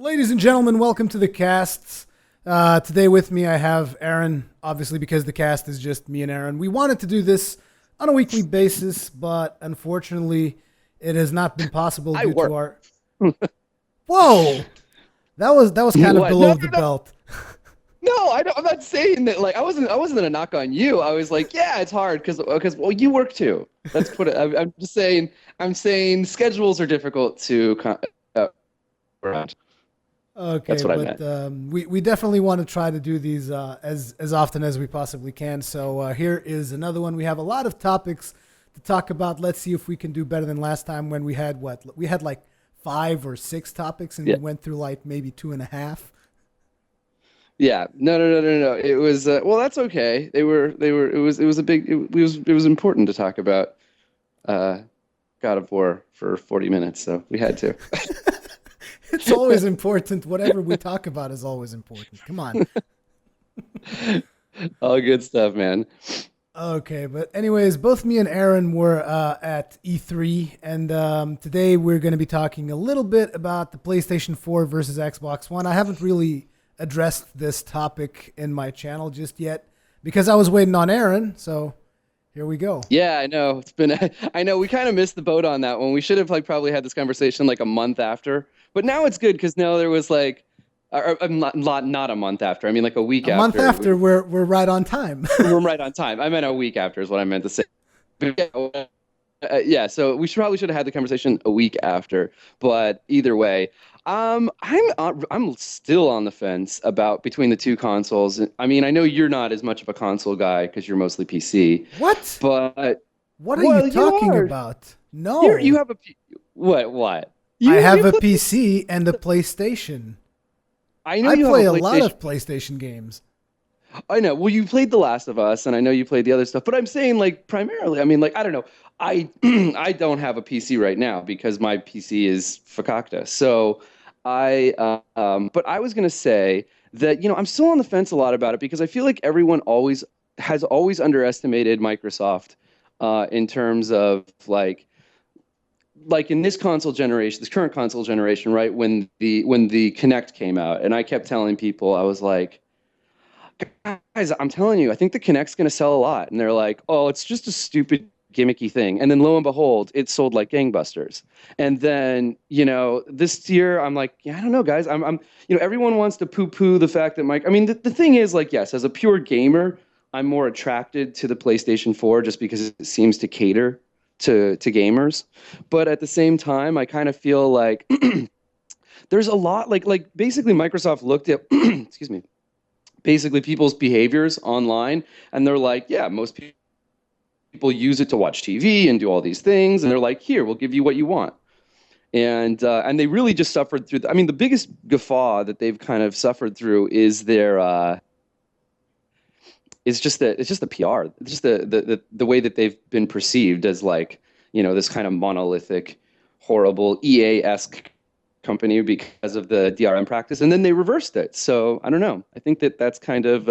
Ladies and gentlemen, welcome to the Kast. Today with me I have Aaron, obviously because the cast is just me and Aaron. We wanted to do this on a weekly basis, but unfortunately it has not been possible I due work. to our... Whoa! That was kind of What? below the belt. No, I'm not saying that. Like, I wasn't gonna knock on you. I was like, yeah, it's hard because well, you work too. Let's put it. I'm just saying. I'm saying schedules are difficult to around. Okay, That's what I but meant. we definitely want to try to do these as often as we possibly can. So here is another one. We have a lot of topics to talk about. Let's see if we can do better than last time when we had like 5 or 6 topics and Yeah. we went through like maybe 2.5. Yeah. No. It was well. That's okay. They were. It was a big. It was important to talk about uh, God of War for 40 minutes. So we had to. It's always important. Whatever we talk about is always important. Come on. All good stuff, man. Okay, but anyways, both me and Aaron were at E3, and today we're going to be talking a little bit about the PlayStation 4 versus Xbox One. I haven't really addressed this topic in my channel just yet because I was waiting on Aaron, so here we go. Yeah, I know. It's been I know we kind of missed the boat on that one. We should have like probably had this conversation like a month after. But now it's good because now there was like not a month after. I mean like a week A month after. after, we're right on time. We're right on time. I meant a week after is what I meant to say. But yeah, so we should have had the conversation a week after. But either way, I'm still on the fence about between the two consoles. I mean, I know you're not as much of a console guy because you're mostly PC, What? but What are well, you you talking are. about? No, You have a what? I have You a play, PC and a PlayStation. I know I you have a play a lot PlayStation. of PlayStation games. I know. Well, you played The Last of Us, and I know you played the other stuff. But I'm saying, like, primarily, I mean, like, I don't know. I I don't have a PC right now because my PC is fakakta. So but I was gonna say that I'm still on the fence a lot about it because I feel like everyone always underestimated Microsoft in terms of like in this current console generation, right? When the Kinect came out, and I kept telling people, I was like, guys, I'm telling you, I think the Kinect's going to sell a lot. And they're like, oh, it's just a stupid gimmicky thing. And then lo and behold, it sold like gangbusters. And then, this year I'm like, yeah, I don't know, guys. Everyone wants to poo-poo the fact that I mean, the thing is like, yes, as a pure gamer, I'm more attracted to the PlayStation 4 just because it seems to cater to gamers. But at the same time, I kind of feel like there's a lot like basically Microsoft looked at excuse me, basically people's behaviors online, and they're like, yeah, most people use it to watch TV and do all these things, and they're like, here, we'll give you what you want. And they really just suffered through I mean, the biggest guffaw that they've kind of suffered through is their it's just the PR. It's just the way that they've been perceived as like, this kind of monolithic, horrible EA-esque company because of the DRM practice, and then they reversed it. So I don't know. I think that's kind of.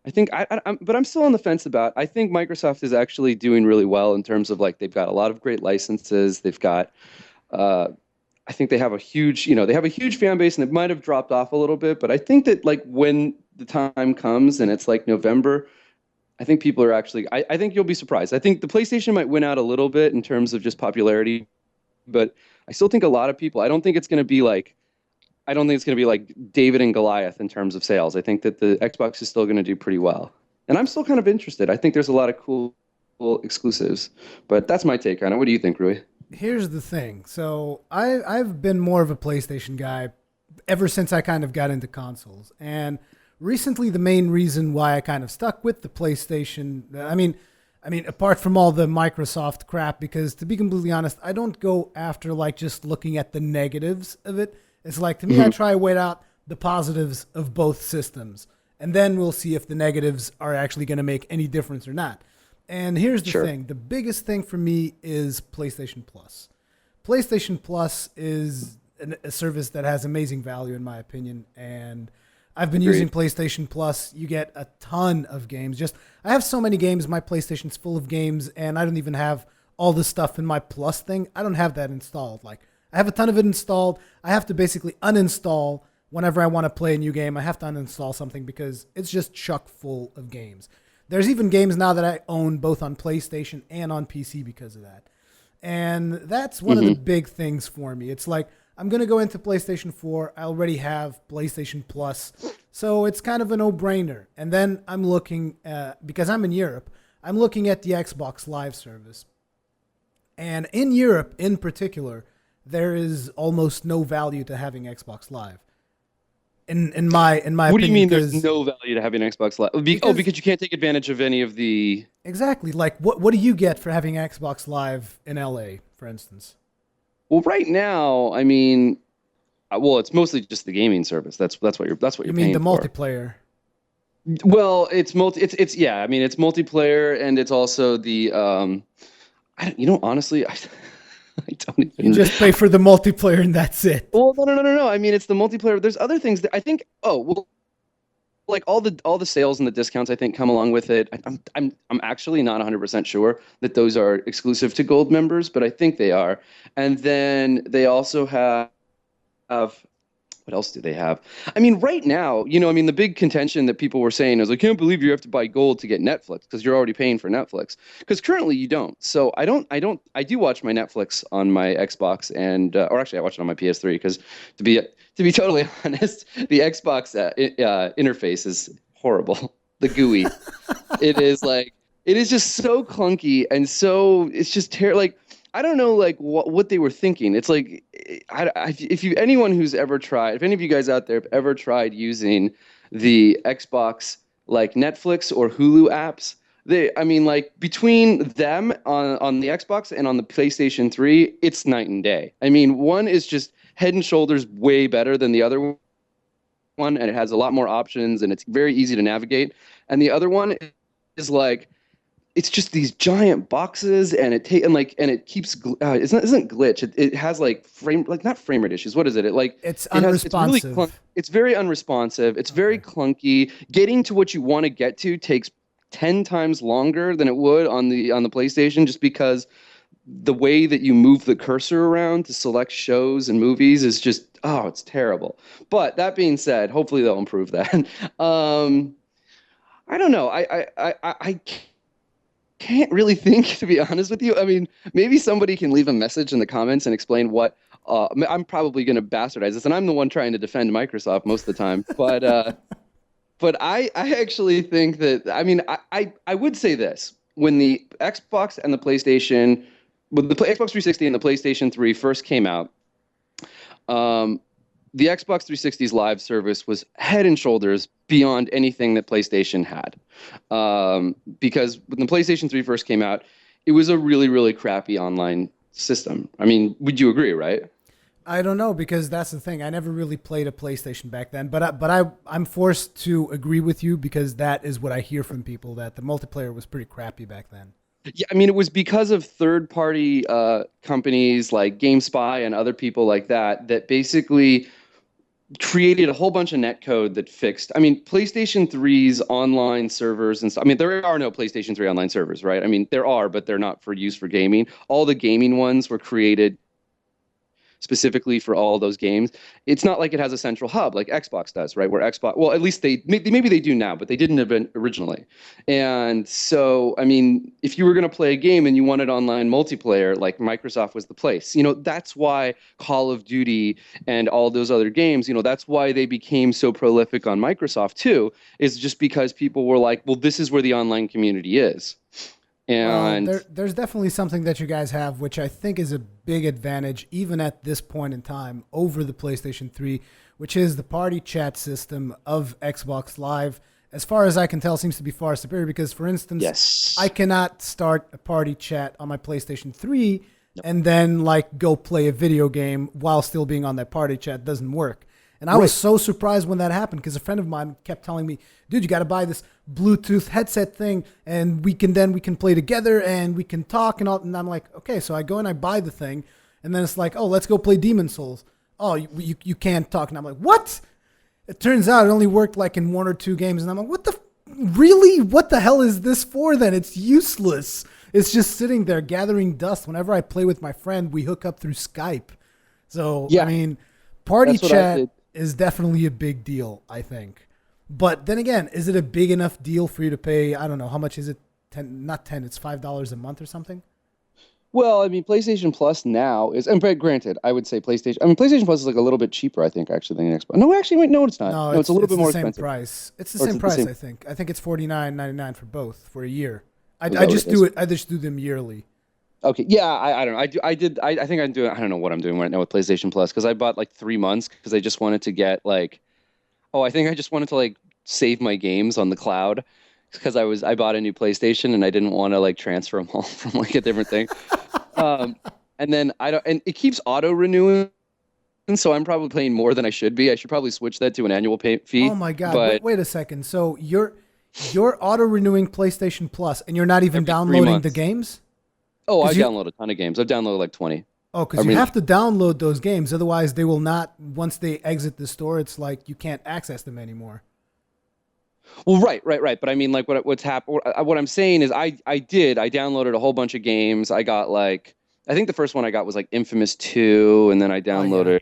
I think but I'm still on the fence about. I think Microsoft is actually doing really well in terms of like they've got a lot of great licenses. They've got. I think they have a huge, they have a huge fan base, and it might have dropped off a little bit. But I think that like when the time comes and it's like November, I think people are actually. I think you'll be surprised. I think the PlayStation might win out a little bit in terms of just popularity, but I still think a lot of people. I don't think it's going to be like. I don't think it's going to be like David and Goliath in terms of sales. I think that the Xbox is still going to do pretty well, and I'm still kind of interested. I think there's a lot of cool exclusives, but that's my take on it. What do you think, Rui? Here's the thing. So I've been more of a PlayStation guy ever since I kind of got into consoles. And recently the main reason why I kind of stuck with the PlayStation, I mean apart from all the Microsoft crap, because to be completely honest, I don't go after like just looking at the negatives of it. It's like to me I try to wait out the positives of both systems. And then we'll see if the negatives are actually going to make any difference or not. And here's the Sure. thing. The biggest thing for me is PlayStation Plus. PlayStation Plus is a service that has amazing value in my opinion. And I've been using Agreed. PlayStation Plus. You get a ton of games. I have so many games. My PlayStation's full of games, and I don't even have all the stuff in my Plus thing. I don't have that installed. Like I have a ton of it installed. I have to basically uninstall whenever I want to play a new game. I have to uninstall something because it's just chock full of games. There's even games now that I own both on PlayStation and on PC because of that. And that's one of the big things for me. It's like, I'm going to go into PlayStation 4. I already have PlayStation Plus. So it's kind of a no-brainer. And then I'm looking, because I'm in Europe, I'm looking at the Xbox Live service. And in Europe, in particular, there is almost no value to having Xbox Live. In my opinion. What do you mean there's no value to having Xbox Live? Because you can't take advantage of any of the... Exactly. Like, what do you get for having Xbox Live in LA, for instance? Well, right now, I mean, it's mostly just the gaming service. That's what you're You paying mean the for. multiplayer? Well, it's yeah. I mean, it's multiplayer, and it's also the honestly, I don't even. You just pay for the multiplayer and that's it. Well, no. I mean, it's the multiplayer. There's other things that I think. Oh, well, like all the sales and the discounts I think come along with it. I'm actually not 100% sure that those are exclusive to Gold members, but I think they are. And then they also have what else do they have? I mean, right now, the big contention that people were saying is, I can't believe you have to buy Gold to get Netflix because you're already paying for Netflix. Because currently you don't. So I do watch my Netflix on my Xbox or actually I watch it on my PS3 because to be totally honest, the Xbox interface is horrible. The GUI, it is just so clunky and so it's just terrible. Like, I don't know, like what they were thinking. It's like, if anyone who's ever tried, if any of you guys out there have ever tried using the Xbox like Netflix or Hulu apps, between them on the Xbox and on the PlayStation 3, it's night and day. I mean, one is just head and shoulders way better than the other one, and it has a lot more options, and it's very easy to navigate. And the other one is like, it's just these giant boxes, and it keeps isn't glitch. It has like not frame rate issues. What is it? It's unresponsive. It's very unresponsive. It's very clunky. Getting to what you want to get to takes 10 times longer than it would on the PlayStation, just because the way that you move the cursor around to select shows and movies is just it's terrible. But that being said, hopefully they'll improve that. I don't know. I can't really think, to be honest with you. I mean, maybe somebody can leave a message in the comments and explain what. I'm probably going to bastardize this, and I'm the one trying to defend Microsoft most of the time. But I actually think that, I mean, I would say this: when the Xbox and the PlayStation, when the Xbox 360 and the PlayStation 3 first came out, the Xbox 360's live service was head and shoulders beyond anything that PlayStation had. Because when the PlayStation 3 first came out, it was a really, really crappy online system. I mean, would you agree, right? I don't know, because that's the thing. I never really played a PlayStation back then, but I'm forced to agree with you because that is what I hear from people, that the multiplayer was pretty crappy back then. Yeah, I mean, it was because of third-party companies like GameSpy and other people like that basically created a whole bunch of netcode that fixed. I mean, PlayStation 3's online servers and stuff. I mean, there are no PlayStation 3 online servers, right? I mean, there are, but they're not for use for gaming. All the gaming ones were created specifically for all those games. It's not like it has a central hub like Xbox does, right? Where Xbox, well, at least maybe they do now, but they didn't have originally. And so, I mean, if you were going to play a game and you wanted online multiplayer, like Microsoft was the place. That's why Call of Duty and all those other games, that's why they became so prolific on Microsoft too, is just because people were like, well, this is where the online community is. And there's definitely something that you guys have, which I think is a big advantage, even at this point in time, over the PlayStation 3, which is the party chat system of Xbox Live. As far as I can tell, seems to be far superior because, for instance, yes, I cannot start a party chat on my PlayStation 3 and then go play a video game while still being on that party chat. It doesn't work. And I was so surprised when that happened because a friend of mine kept telling me, dude, you got to buy this Bluetooth headset thing and we can play together and we can talk and all. And I'm like, okay, so I go and I buy the thing. And then it's like, oh, let's go play Demon's Souls. Oh, you can't talk. And I'm like, what? It turns out it only worked in 1 or 2 games. And I'm like, really? What the hell is this for then? It's useless. It's just sitting there gathering dust. Whenever I play with my friend, we hook up through Skype. So, I Yeah, mean, party that's what I chat did. is definitely a big deal, I think. But then again, is it a big enough deal for you to pay? I don't know. How much is it? 10, not 10, it's $5 a month or something? Well, I mean, PlayStation Plus now is, and but granted, I would say PlayStation. I mean, PlayStation Plus is like a little bit cheaper, I think, actually, than Xbox. No, actually, wait, no, it's not. No, No, it's a little it's bit the more same expensive, price. It's the or it's same the price, same. I think. I think it's 49.99 for both for a year. Is that what it is? I just do them yearly. Okay, yeah, I don't know. I think I'm doing. I don't know what I'm doing right now with PlayStation Plus because I bought like 3 months because I just wanted to get like. Oh, I think I just wanted to like save my games on the cloud because I bought a new PlayStation and I didn't want to like transfer them all from like a different thing. Um, and then I don't, and it keeps auto renewing, so I'm probably paying more than I should be. I should probably switch that to an annual pay Oh fee. my God. But Wait a second. So you're auto renewing PlayStation Plus and you're not even every three downloading the months. games? Oh, I Because you download a ton of games. I've downloaded like 20. Oh, I because you mean, have to download those games. Otherwise, they will not, once they exit the store, it's like you can't access them anymore. well, right. But I mean, like what's happened? What I'm saying is, I downloaded a whole bunch of games. I got like, I think the first one I got was like Infamous 2, and then Oh, yeah.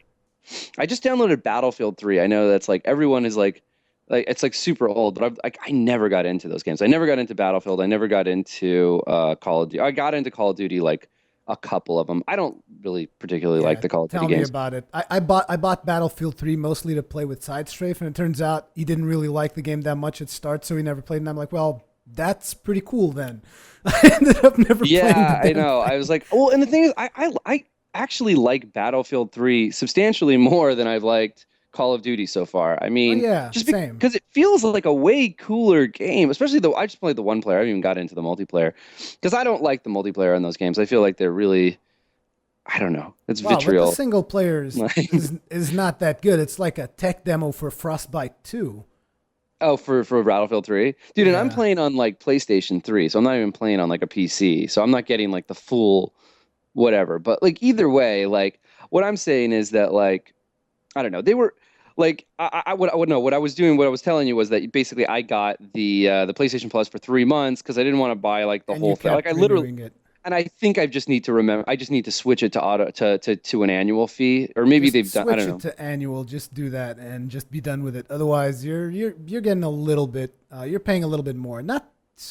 I just downloaded Battlefield 3. I know that's like everyone is like it's like super old, but I never got into those games. I never got into Battlefield. I never got into Call of Duty. I got into Call of Duty like a couple of them. I don't really particularly like Yeah, the Call of Duty tell me games. about it. I bought Battlefield 3 mostly to play with Sidestrafe, and it turns out he didn't really like the game that much at start, so he never played. And I'm like, well, that's pretty cool then. I ended up never playing the Yeah, I damn know. I thing. was like, well, and the thing is, I actually like Battlefield 3 substantially more than I've liked Call of Duty so far. I Oh mean, yeah, just same. because it feels like a way cooler game, especially though I just played the one player. I haven't even got into the multiplayer because I don't like the multiplayer in those games. I feel like they're really, I don't know, it's Wow, but the vitriol. single player Like, is not that good. It's like a tech demo for Frostbite 2. oh, for Battlefield 3, dude, and I'm Yeah. playing on like PlayStation 3, so I'm not even playing on like a PC, so I'm not getting like the full whatever. But like either way, like what I'm saying is that like I don't know. They were like what I would know what I was doing. What I was telling you was that basically I got the PlayStation Plus for 3 months because I didn't want to buy like the And you whole thing. Like I kept literally, renewing it. and I think I just need to remember. I just need to switch it to auto to an annual fee, or maybe Just they've done. I switch don't it know. to annual. Just do that and just be done with it. Otherwise, you're getting a little bit. You're paying a little bit more. Not.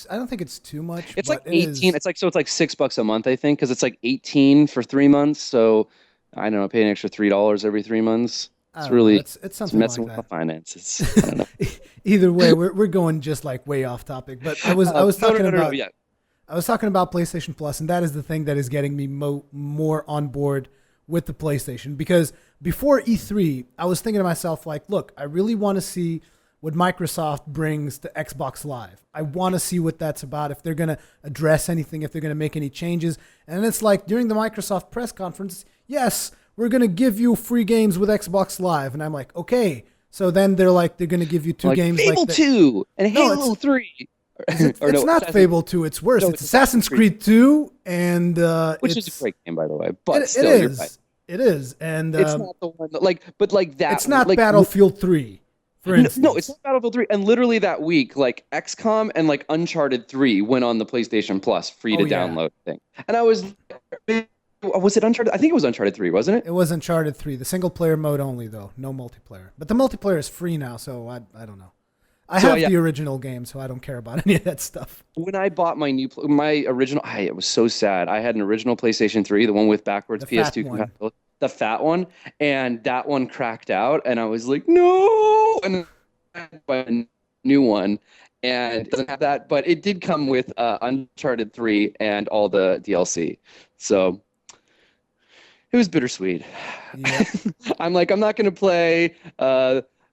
I don't think it's too much, It's like but it 18. is. It's like so. It's like $6 a month, I think, because it's like 18 for 3 months. So I don't know, pay an extra $3 every 3 months. I It's don't know. really It's it's something messing like with my that. finances. I don't know. Either way, we're going just like way off topic. But I was No, no, talking no, no, no. about Yeah. PlayStation Plus, and that is the thing that is getting me more on board with the PlayStation. Because before E3, I was thinking to myself, like, look, I really want to see what Microsoft brings to Xbox Live. I want to see what that's about, if they're going to address anything, if they're going to make any changes. And it's like during the Microsoft press conference, yes, we're going to give you free games with Xbox Live. And I'm like, okay. So then they're going to give you two Like games like Fable that. 2 and No, it's Halo 3. is it? Or It's no, not Fable 2. It's worse. no, It's it's Assassin's Assassin's Creed, Creed 2, and which is a great game, by the way. But it still, you're right. is. It is, and It's not the one that, like, but like that, it's not like, Battlefield 3, for no, it's instance. not Battlefield 3. And literally that week, like XCOM and like Uncharted 3 went on the PlayStation Plus free Oh to yeah, download thing. And was it Uncharted? I think it was Uncharted 3, wasn't it? it was Uncharted 3, the single player mode only though, no multiplayer. But the multiplayer is free now, so I don't know. I So have yeah, the original game, so I don't care about any of that stuff. when I bought my original, it was so sad. I had an original PlayStation 3, the one with backwards The fat PS2 one. compatibility, the fat one, and that one cracked out, and I was like, no, and then I bought a new one, and it doesn't have that, but it did come with Uncharted 3 and all the DLC. So it was bittersweet. Yep. I'm like, I'm not gonna play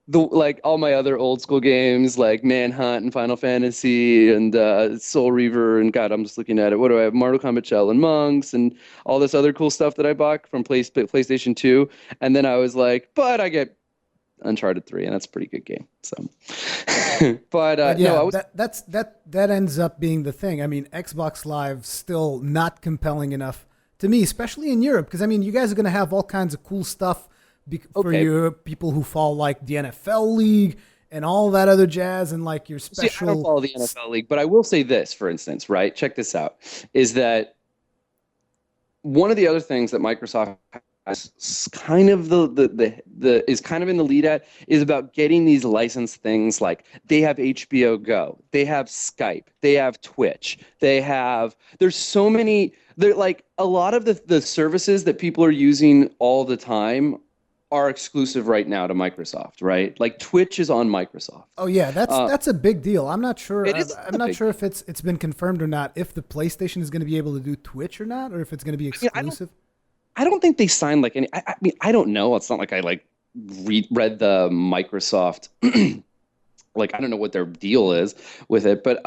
the like all my other old school games like Manhunt and Final Fantasy and Soul Reaver and God, I'm just looking at it. What do I have? Mortal Kombat Shell and Monks and all this other cool stuff that I bought from PlayStation 2. And then I was like, but I get Uncharted 3, and that's a pretty good game. So, but But no, yeah, I was that ends up being the thing. I mean, Xbox Live still not compelling enough to me, especially in Europe, because I mean, you guys are going to have all kinds of cool stuff for okay. your people who follow like the NFL league and all that other jazz, and like your See, I don't special. follow the NFL league, but I will say this, for instance, right? Check this out: is that one of the other things that Microsoft kind of the is kind of in the lead at is about getting these licensed things. Like they have HBO Go, they have Skype, they have Twitch, there's so many. They're like a lot of the services that people are using all the time are exclusive right now to Microsoft, right? Like Twitch is on Microsoft. Oh yeah, that's a big deal. I'm not sure. It is I'm not sure if it's been confirmed or not. If the PlayStation is going to be able to do Twitch or not, or if it's going to be exclusive. I don't think they signed like any. I mean, I don't know. It's not like I like read the Microsoft. Like I don't know what their deal is with it, but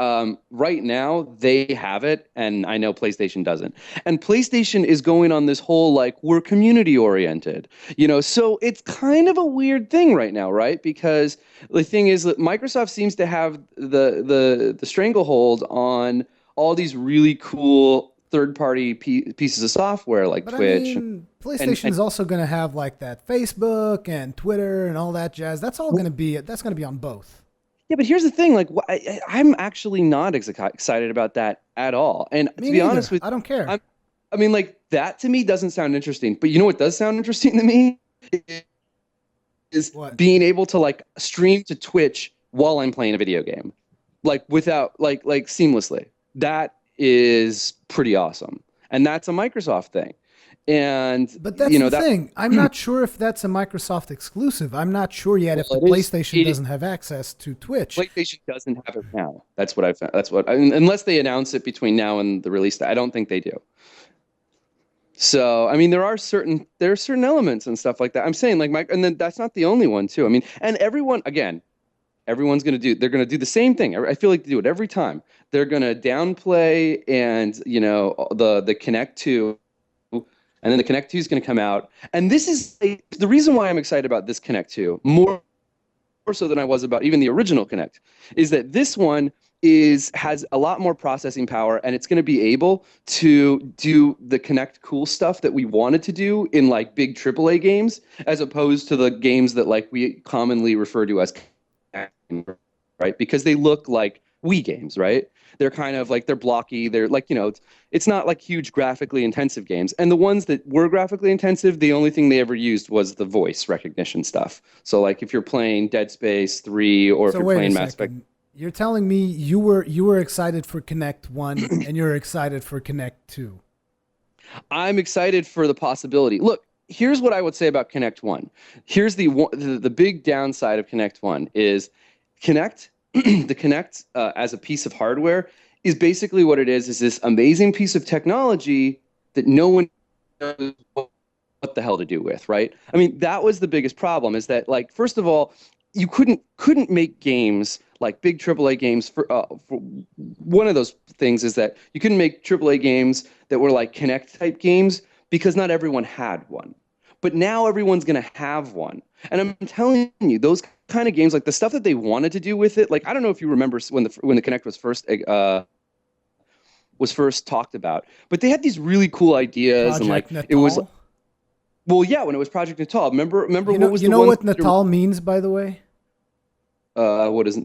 right now they have it, and I know PlayStation doesn't. And PlayStation is going on this whole like we're community oriented, So it's kind of a weird thing right now, right? Because the thing is that Microsoft seems to have the stranglehold on all these really cool third-party pieces of software like But Twitch. I mean, PlayStation is also going to have like that Facebook and Twitter and all that jazz. That's all going to be. That's going to be on both. Yeah, but here's the thing. Like, I'm actually not excited about that at all. And Me to be neither. honest with I don't care. I mean, like, that to me doesn't sound interesting. But you know what does sound interesting to me? Is What? being able to, like, stream to Twitch while I'm playing a video game. Like, without, like seamlessly. That is pretty awesome. And that's a Microsoft thing. But that's the thing. I'm not sure if that's a Microsoft exclusive. I'm not sure yet if the PlayStation doesn't have access to Twitch. PlayStation doesn't have it now. That's what I found. Unless they announce it between now and the release date. I don't think they do. So, I mean, there are certain elements and stuff like that. I'm saying and then that's not the only one too. I mean, and everyone's going to do the same thing. I feel like they do it every time. They're going to downplay and, the Kinect 2. And then the Kinect 2 is going to come out. And this is the reason why I'm excited about this Kinect 2, more so than I was about even the original Kinect, is that this one has a lot more processing power, and it's going to be able to do the Kinect cool stuff that we wanted to do in like big AAA games, as opposed to the games that like we commonly refer to as, right? Because they look like Wii games, right? They're kind of like, they're blocky. They're like, it's not like huge graphically intensive games. And the ones that were graphically intensive, the only thing they ever used was the voice recognition stuff. So like if you're playing Dead Space 3 or if you're playing Mass Effect. You're telling me you were excited for Kinect 1 and you're excited for Kinect 2. I'm excited for the possibility. Look, here's what I would say about Kinect 1. Here's the big downside of Kinect 1 is Kinect. The Kinect as a piece of hardware is basically what it is this amazing piece of technology that no one knows what the hell to do with, right? I mean, that was the biggest problem is that, like, first of all, you couldn't make games like big AAA games for one of those things is that you couldn't make AAA games that were like Kinect type games because not everyone had one. But now everyone's going to have one. And I'm telling you, those kind of games, like the stuff that they wanted to do with it, like I don't know if you remember when the Kinect was first talked about, but they had these really cool ideas Project and like Natal? it was, well, yeah, when it was Project Natal. Remember what was you know what Natal means, by the way? What is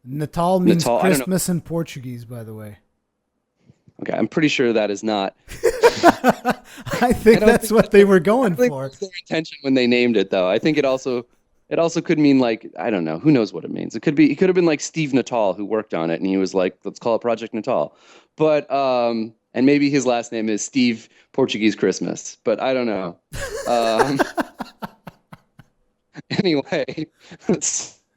Natal means Natal, Christmas in Portuguese, by the way. Okay, I'm pretty sure that is not. I think that's what they were going for. That was their intention when they named it, though. I think it also could mean like, I don't know, who knows what it means. It could have been like Steve Natal who worked on it, and he was like, let's call it Project Natal. But and maybe his last name is Steve Portuguese Christmas, but I don't know. Anyway,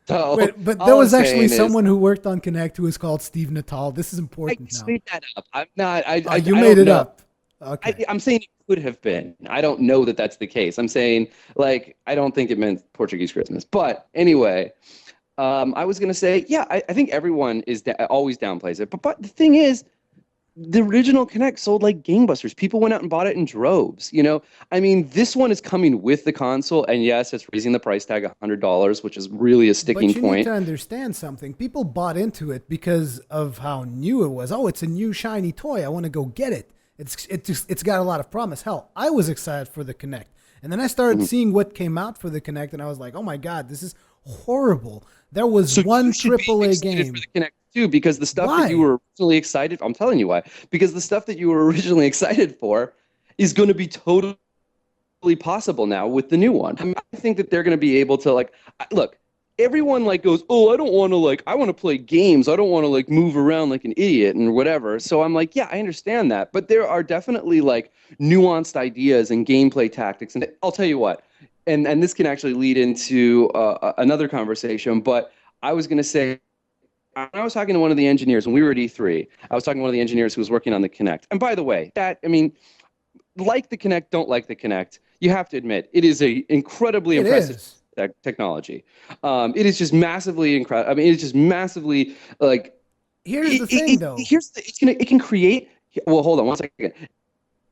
so Wait, but there was actually someone who worked on Kinect who was called Steve Natal. This is important I now. made that up. I'm not. You made it up. Okay. I'm saying it could have been. I don't know that that's the case. I'm saying, like, I don't think it meant Portuguese Christmas. But anyway, I was going to say, yeah, I think everyone always downplays it. But the thing is, the original Kinect sold like gangbusters. People went out and bought it in droves. I mean, this one is coming with the console, and yes, it's raising the price tag $100, which is really a sticking point. But you need to understand something. People bought into it because of how new it was. Oh, it's a new shiny toy. I want to go get it. It's got a lot of promise. Hell, I was excited for the Kinect, and then I started seeing what came out for the Kinect, and I was like, oh my god, this is horrible. There was one AAA game for the Kinect too, because the stuff that you were originally excited. I'm telling you why. Because the stuff that you were originally excited for is going to be totally possible now with the new one. I mean, I think that they're going to be able to like look. Everyone like goes, oh, I don't want to like, I want to play games. I don't want to like move around like an idiot and whatever. So I'm like, yeah, I understand that, but there are definitely like nuanced ideas and gameplay tactics. And I'll tell you what, and this can actually lead into another conversation. But I was going to say, when I was talking to one of the engineers when we were at E3, I was talking to one of the engineers who was working on the Kinect. And by the way, that I mean, like the Kinect, don't like the Kinect. You have to admit, it is a incredibly It impressive is. technology. It is just massively incredible. I mean, it's just massively like. Here's the thing, though. It can create. Well, hold on one second.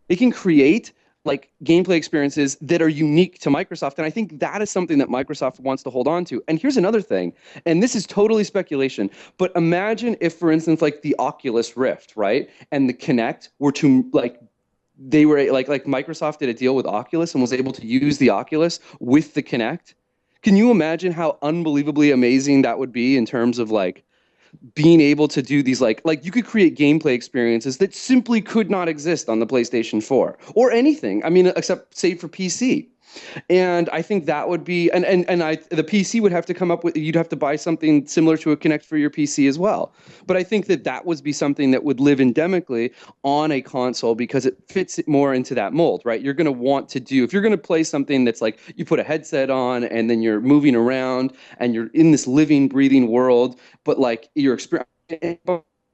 It can create like gameplay experiences that are unique to Microsoft, and I think that is something that Microsoft wants to hold on to. And here's another thing, and this is totally speculation, but imagine if, for instance, like the Oculus Rift, right, and the Kinect were to like they were like Microsoft did a deal with Oculus and was able to use the Oculus with the Kinect. Can you imagine how unbelievably amazing that would be in terms of like being able to do these like you could create gameplay experiences that simply could not exist on the PlayStation 4 or anything. I mean, except save for PC. And I think that would be the PC would have to come up with you'd have to buy something similar to a Kinect for your PC as well. But I think that that would be something that would live endemically on a console because it fits it more into that mold, right? You're going to want to do if you're going to play something that's like you put a headset on and then you're moving around and you're in this living, breathing world, but like your experience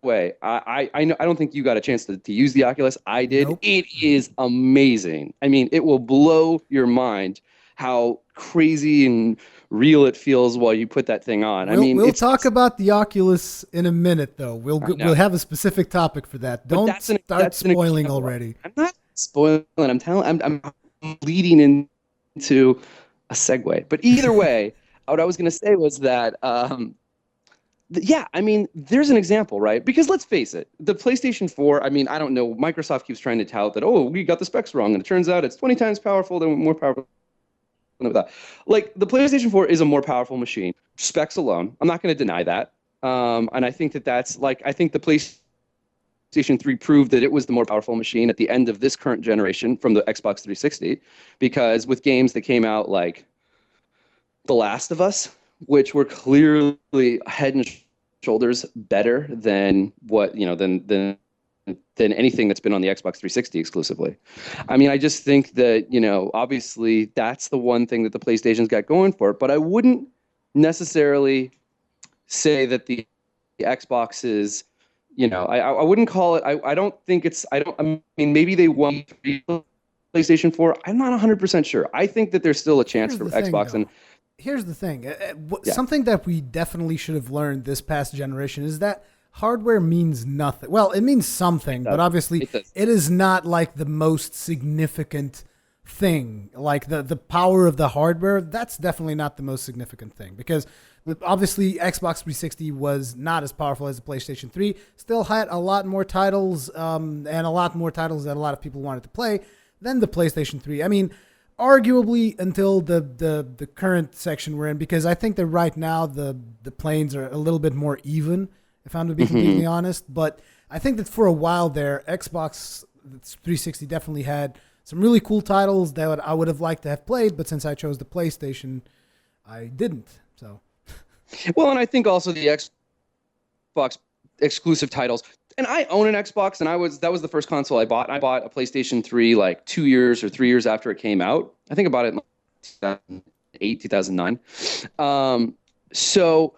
way. I know I don't think you got a chance to use the Oculus. I did. Nope. It is amazing. I mean, it will blow your mind how crazy and real it feels while you put that thing on. I mean, We'll talk about the Oculus in a minute, though. We'll have a specific topic for that. Don't start spoiling already. I'm not spoiling. I'm leading into a segue. But either way, what I was going to say was that yeah, I mean, there's an example, right? Because let's face it, the PlayStation 4, I mean, I don't know, Microsoft keeps trying to tout that, oh, we got the specs wrong, and it turns out it's 20 times powerful than more powerful than that. Like, the PlayStation 4 is a more powerful machine, specs alone. I'm not going to deny that. And I think that that's, like, I think the PlayStation 3 proved that it was the more powerful machine at the end of this current generation from the Xbox 360, because with games that came out like The Last of Us, which were clearly head and shoulders better than what than anything that's been on the Xbox 360 exclusively. I mean, I just think that obviously that's the one thing that the PlayStation's got going for it. But I wouldn't necessarily say that the Xbox is, I wouldn't call it. I don't think it's. I mean, maybe they won PlayStation 4. I'm not 100% sure. I think that there's still a chance for Xbox and. Here's the thing. Something that we definitely should have learned this past generation is that hardware means nothing. Well, it means something, but obviously it is not like the most significant thing. Like the power of the hardware, that's definitely not the most significant thing, because obviously Xbox 360 was not as powerful as the PlayStation 3, still had a lot more titles and a lot more titles that a lot of people wanted to play than the PlayStation 3. I mean, arguably until the current section we're in, because I think that right now the planes are a little bit more even, if I'm to be completely honest. But I think that for a while there, Xbox 360 definitely had some really cool titles that I would have liked to have played, but since I chose the PlayStation, I didn't. So, well, and I think also the Xbox exclusive titles. And I own an Xbox, and that was the first console I bought. I bought a PlayStation 3 like 2 years or 3 years after it came out. I think I bought it in 2008, 2009. So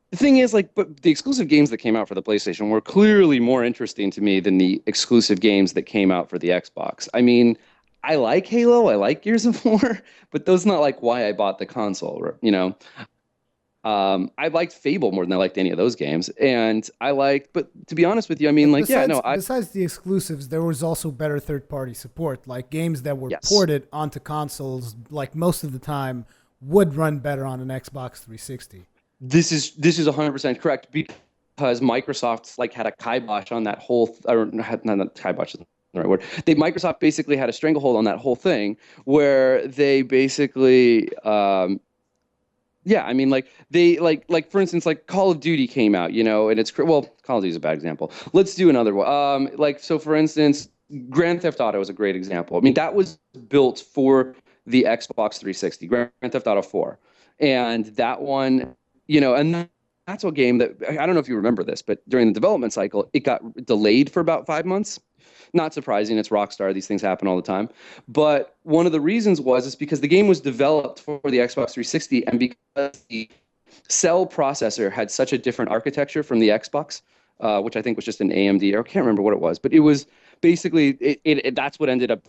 the thing is, like, but the exclusive games that came out for the PlayStation were clearly more interesting to me than the exclusive games that came out for the Xbox. I mean, I like Halo, I like Gears of War, but those not like why I bought the console, I liked Fable more than I liked any of those games, but to be honest with you, I mean, like, besides the exclusives, there was also better third-party support, like games that were ported onto consoles, like most of the time, would run better on an Xbox 360. This is 100% correct, because Microsoft like had a kibosh on that whole, or not kibosh isn't the right word. Microsoft basically had a stranglehold on that whole thing, where they basically. Yeah, I mean, like they like for instance, like Call of Duty came out, and it's Call of Duty is a bad example. Let's do another one. So for instance, Grand Theft Auto is a great example. I mean, that was built for the Xbox 360, Grand Theft Auto 4. And that one, and that's a game that I don't know if you remember this, but during the development cycle, it got delayed for about 5 months. Not surprising. It's Rockstar. These things happen all the time. But one of the reasons is because the game was developed for the Xbox 360, and because the cell processor had such a different architecture from the Xbox, which I think was just an AMD, or I can't remember what it was, but it was basically that's what ended up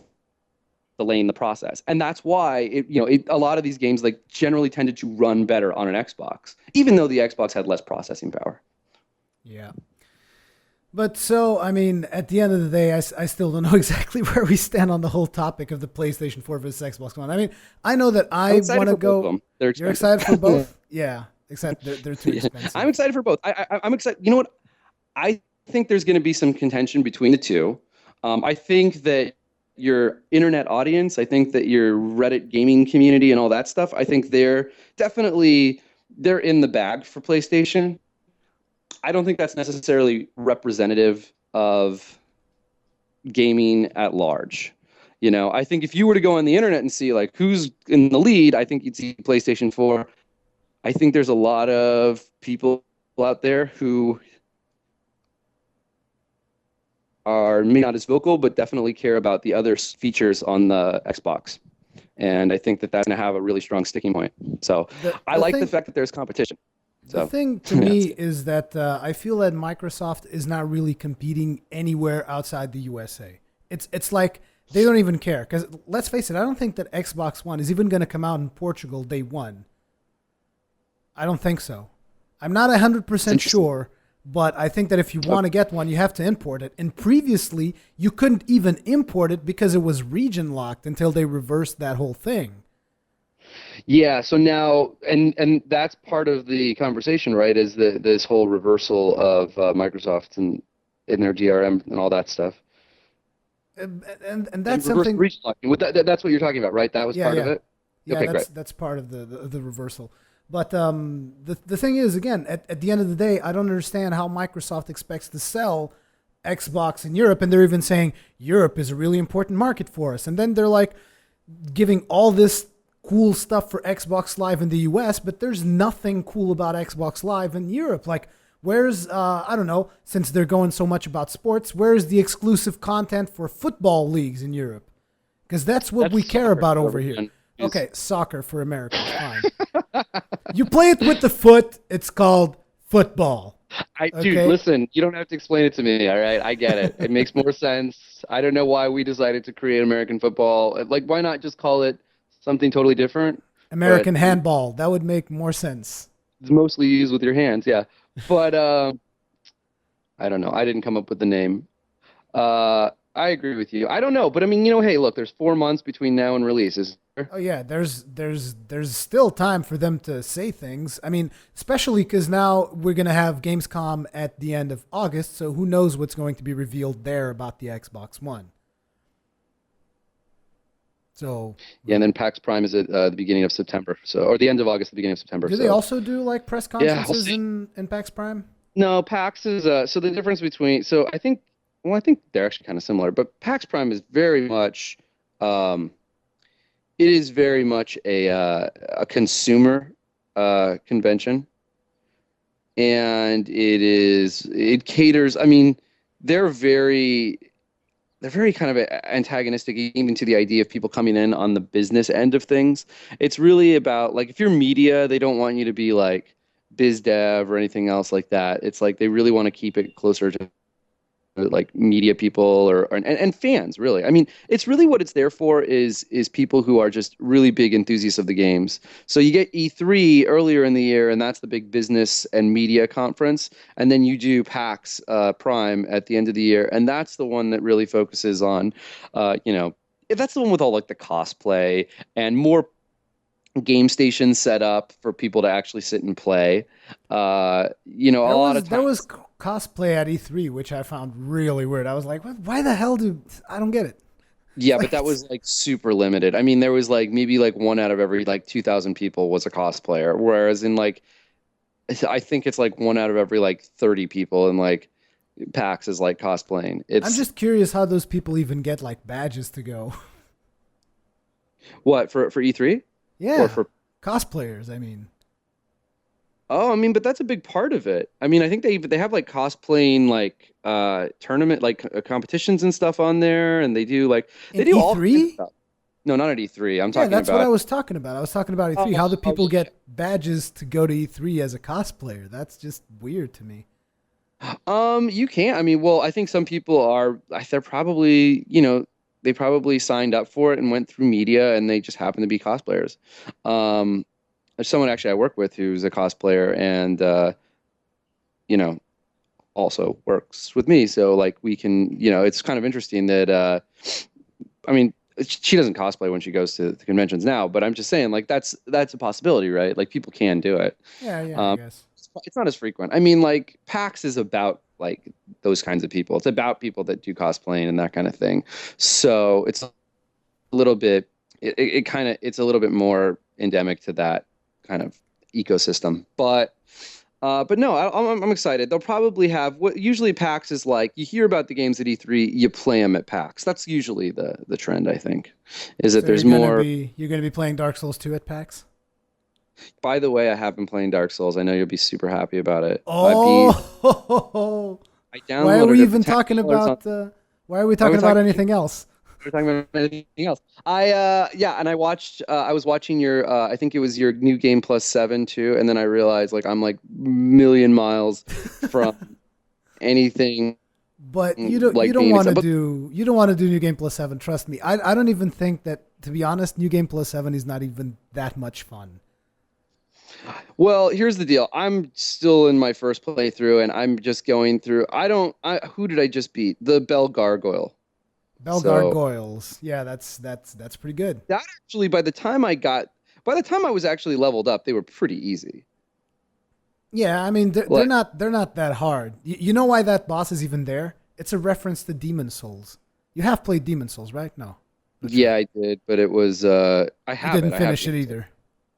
delaying the process, and that's why a lot of these games like generally tended to run better on an Xbox, even though the Xbox had less processing power. Yeah. But so, I mean, at the end of the day, I still don't know exactly where we stand on the whole topic of the PlayStation 4 versus Xbox One. I mean, I know that I want to go. You're excited for both? Yeah, except they're too expensive. I'm excited for both. I'm excited. You know what? I think there's going to be some contention between the two. I think that your internet audience, I think that your Reddit gaming community and all that stuff, I think they're in the bag for PlayStation. I don't think that's necessarily representative of gaming at large. I think if you were to go on the internet and see like who's in the lead, I think you'd see PlayStation 4. I think there's a lot of people out there who are maybe not as vocal, but definitely care about the other features on the Xbox. And I think that that's going to have a really strong sticking point. So I like the fact that there's competition. The thing to me is that I feel that Microsoft is not really competing anywhere outside the USA. It's like they don't even care. Because let's face it, I don't think that Xbox One is even going to come out in Portugal day one. I don't think so. I'm not 100% sure, but I think that if you want to get one, you have to import it. And previously, you couldn't even import it because it was region locked until they reversed that whole thing. Yeah, so now, and that's part of the conversation, right? Is this whole reversal of Microsoft and in their DRM and all that stuff. And that's something. That's what you're talking about, right? That was part of it. Yeah, okay, that's part of the reversal. But the thing is, again, at the end of the day, I don't understand how Microsoft expects to sell Xbox in Europe, and they're even saying Europe is a really important market for us, and then they're like giving all this cool stuff for Xbox Live in the US, but there's nothing cool about Xbox Live in Europe. Like, where's, I don't know, since they're going so much about sports, where's the exclusive content for football leagues in Europe? Because that's what we care about over here. Okay, soccer for Americans, fine. You play it with the foot, it's called football. Dude, listen, you don't have to explain it to me, all right? I get it. It makes more sense. I don't know why we decided to create American football. Like, why not just call it something totally different? American handball. That would make more sense. It's mostly used with your hands, yeah. But I don't know. I didn't come up with the name. I agree with you. I don't know, but I mean, hey, look, there's 4 months between now and release. Is there? Oh yeah, there's still time for them to say things. I mean, especially because now we're gonna have Gamescom at the end of August, so who knows what's going to be revealed there about the Xbox One. So yeah, and then PAX Prime is at the beginning of September, or the end of August, the beginning of September. Do they also do like press conferences in PAX Prime? No, PAX is so the difference between I think they're actually kind of similar, but PAX Prime is very much it is very much a consumer convention, and it caters. I mean, they're very kind of antagonistic even to the idea of people coming in on the business end of things. It's really about, like, if you're media, they don't want you to be like biz dev or anything else like that. It's like they really want to keep it closer to like media people and fans, really. I mean, it's really what it's there for is people who are just really big enthusiasts of the games. So you get E3 earlier in the year, and that's the big business and media conference, and then you do PAX Prime at the end of the year, and that's the one that really focuses on, that's the one with all like the cosplay and more game stations set up for people to actually sit and play. A lot of times there was cosplay at E3, which I found really weird. I was like, why the hell I don't get it. Yeah, but that was like super limited. I mean, there was like maybe like 1 out of every like 2,000 people was a cosplayer, whereas in like I think it's like 1 out of every like 30 people, and like PAX is like cosplaying. I'm just curious how those people even get like badges to go. What for E3 or Yeah, for cosplayers. I mean, Oh, I mean, but that's a big part of it. I mean, I think they have like cosplaying like tournament like competitions and stuff on there, and they do like they in do all kinds of E3. stuff. No, not at E3. I'm Yeah, talking that's what I about. was talking about. I was talking about E3. Oh, How do oh, people get badges to go to E3 as a cosplayer? That's just weird to me. you can't. I mean, well, I think some people are. They're probably, they probably signed up for it and went through media, and they just happen to be cosplayers. Um, there's someone actually I work with who's a cosplayer, and you know, also works with me. So like we can, it's kind of interesting that I mean, she doesn't cosplay when she goes to the conventions now, but I'm just saying like that's a possibility, right? Like people can do it. Yeah, yeah, I Um, guess. it's not as frequent. I mean, like PAX is about like those kinds of people. It's about people that do cosplaying and that kind of thing. So it's a little bit it kind of it's a little bit more endemic to that kind of ecosystem. But no, I'm excited. They'll probably have what usually PAX is like. You hear about the games at E3, you play them at PAX. That's usually the trend, I think, is that So there's more. you're gonna be playing Dark Souls 2 at PAX? By the way, I have been playing Dark Souls. I know you'll be super happy about it. Oh, I why are downloaded we it for even talking $10 on. about? Why are we Why are we talking about talking? anything else? We're talking about anything else. Yeah, and I was watching your I think it was your new game plus 7 too, and then I realized like I'm like million miles from anything But like being excited. But you don't want to do New Game Plus 7. Trust me. I don't even think that, to be honest, New Game Plus 7 is not even that much fun. well, here's the deal. I'm still in my first playthrough, and I'm just going through. Who did I just beat? The Bell Gargoyle. Bell So Gargoyles. Yeah, that's pretty good. that actually, by the time I was actually leveled up, they were pretty easy. Yeah, I mean Like, they're not that hard. You know why that boss is even there? It's a reference to Demon Souls. You have played Demon Souls, right? No, not sure. yeah, I did, but it was I You have didn't it. I have finish it either.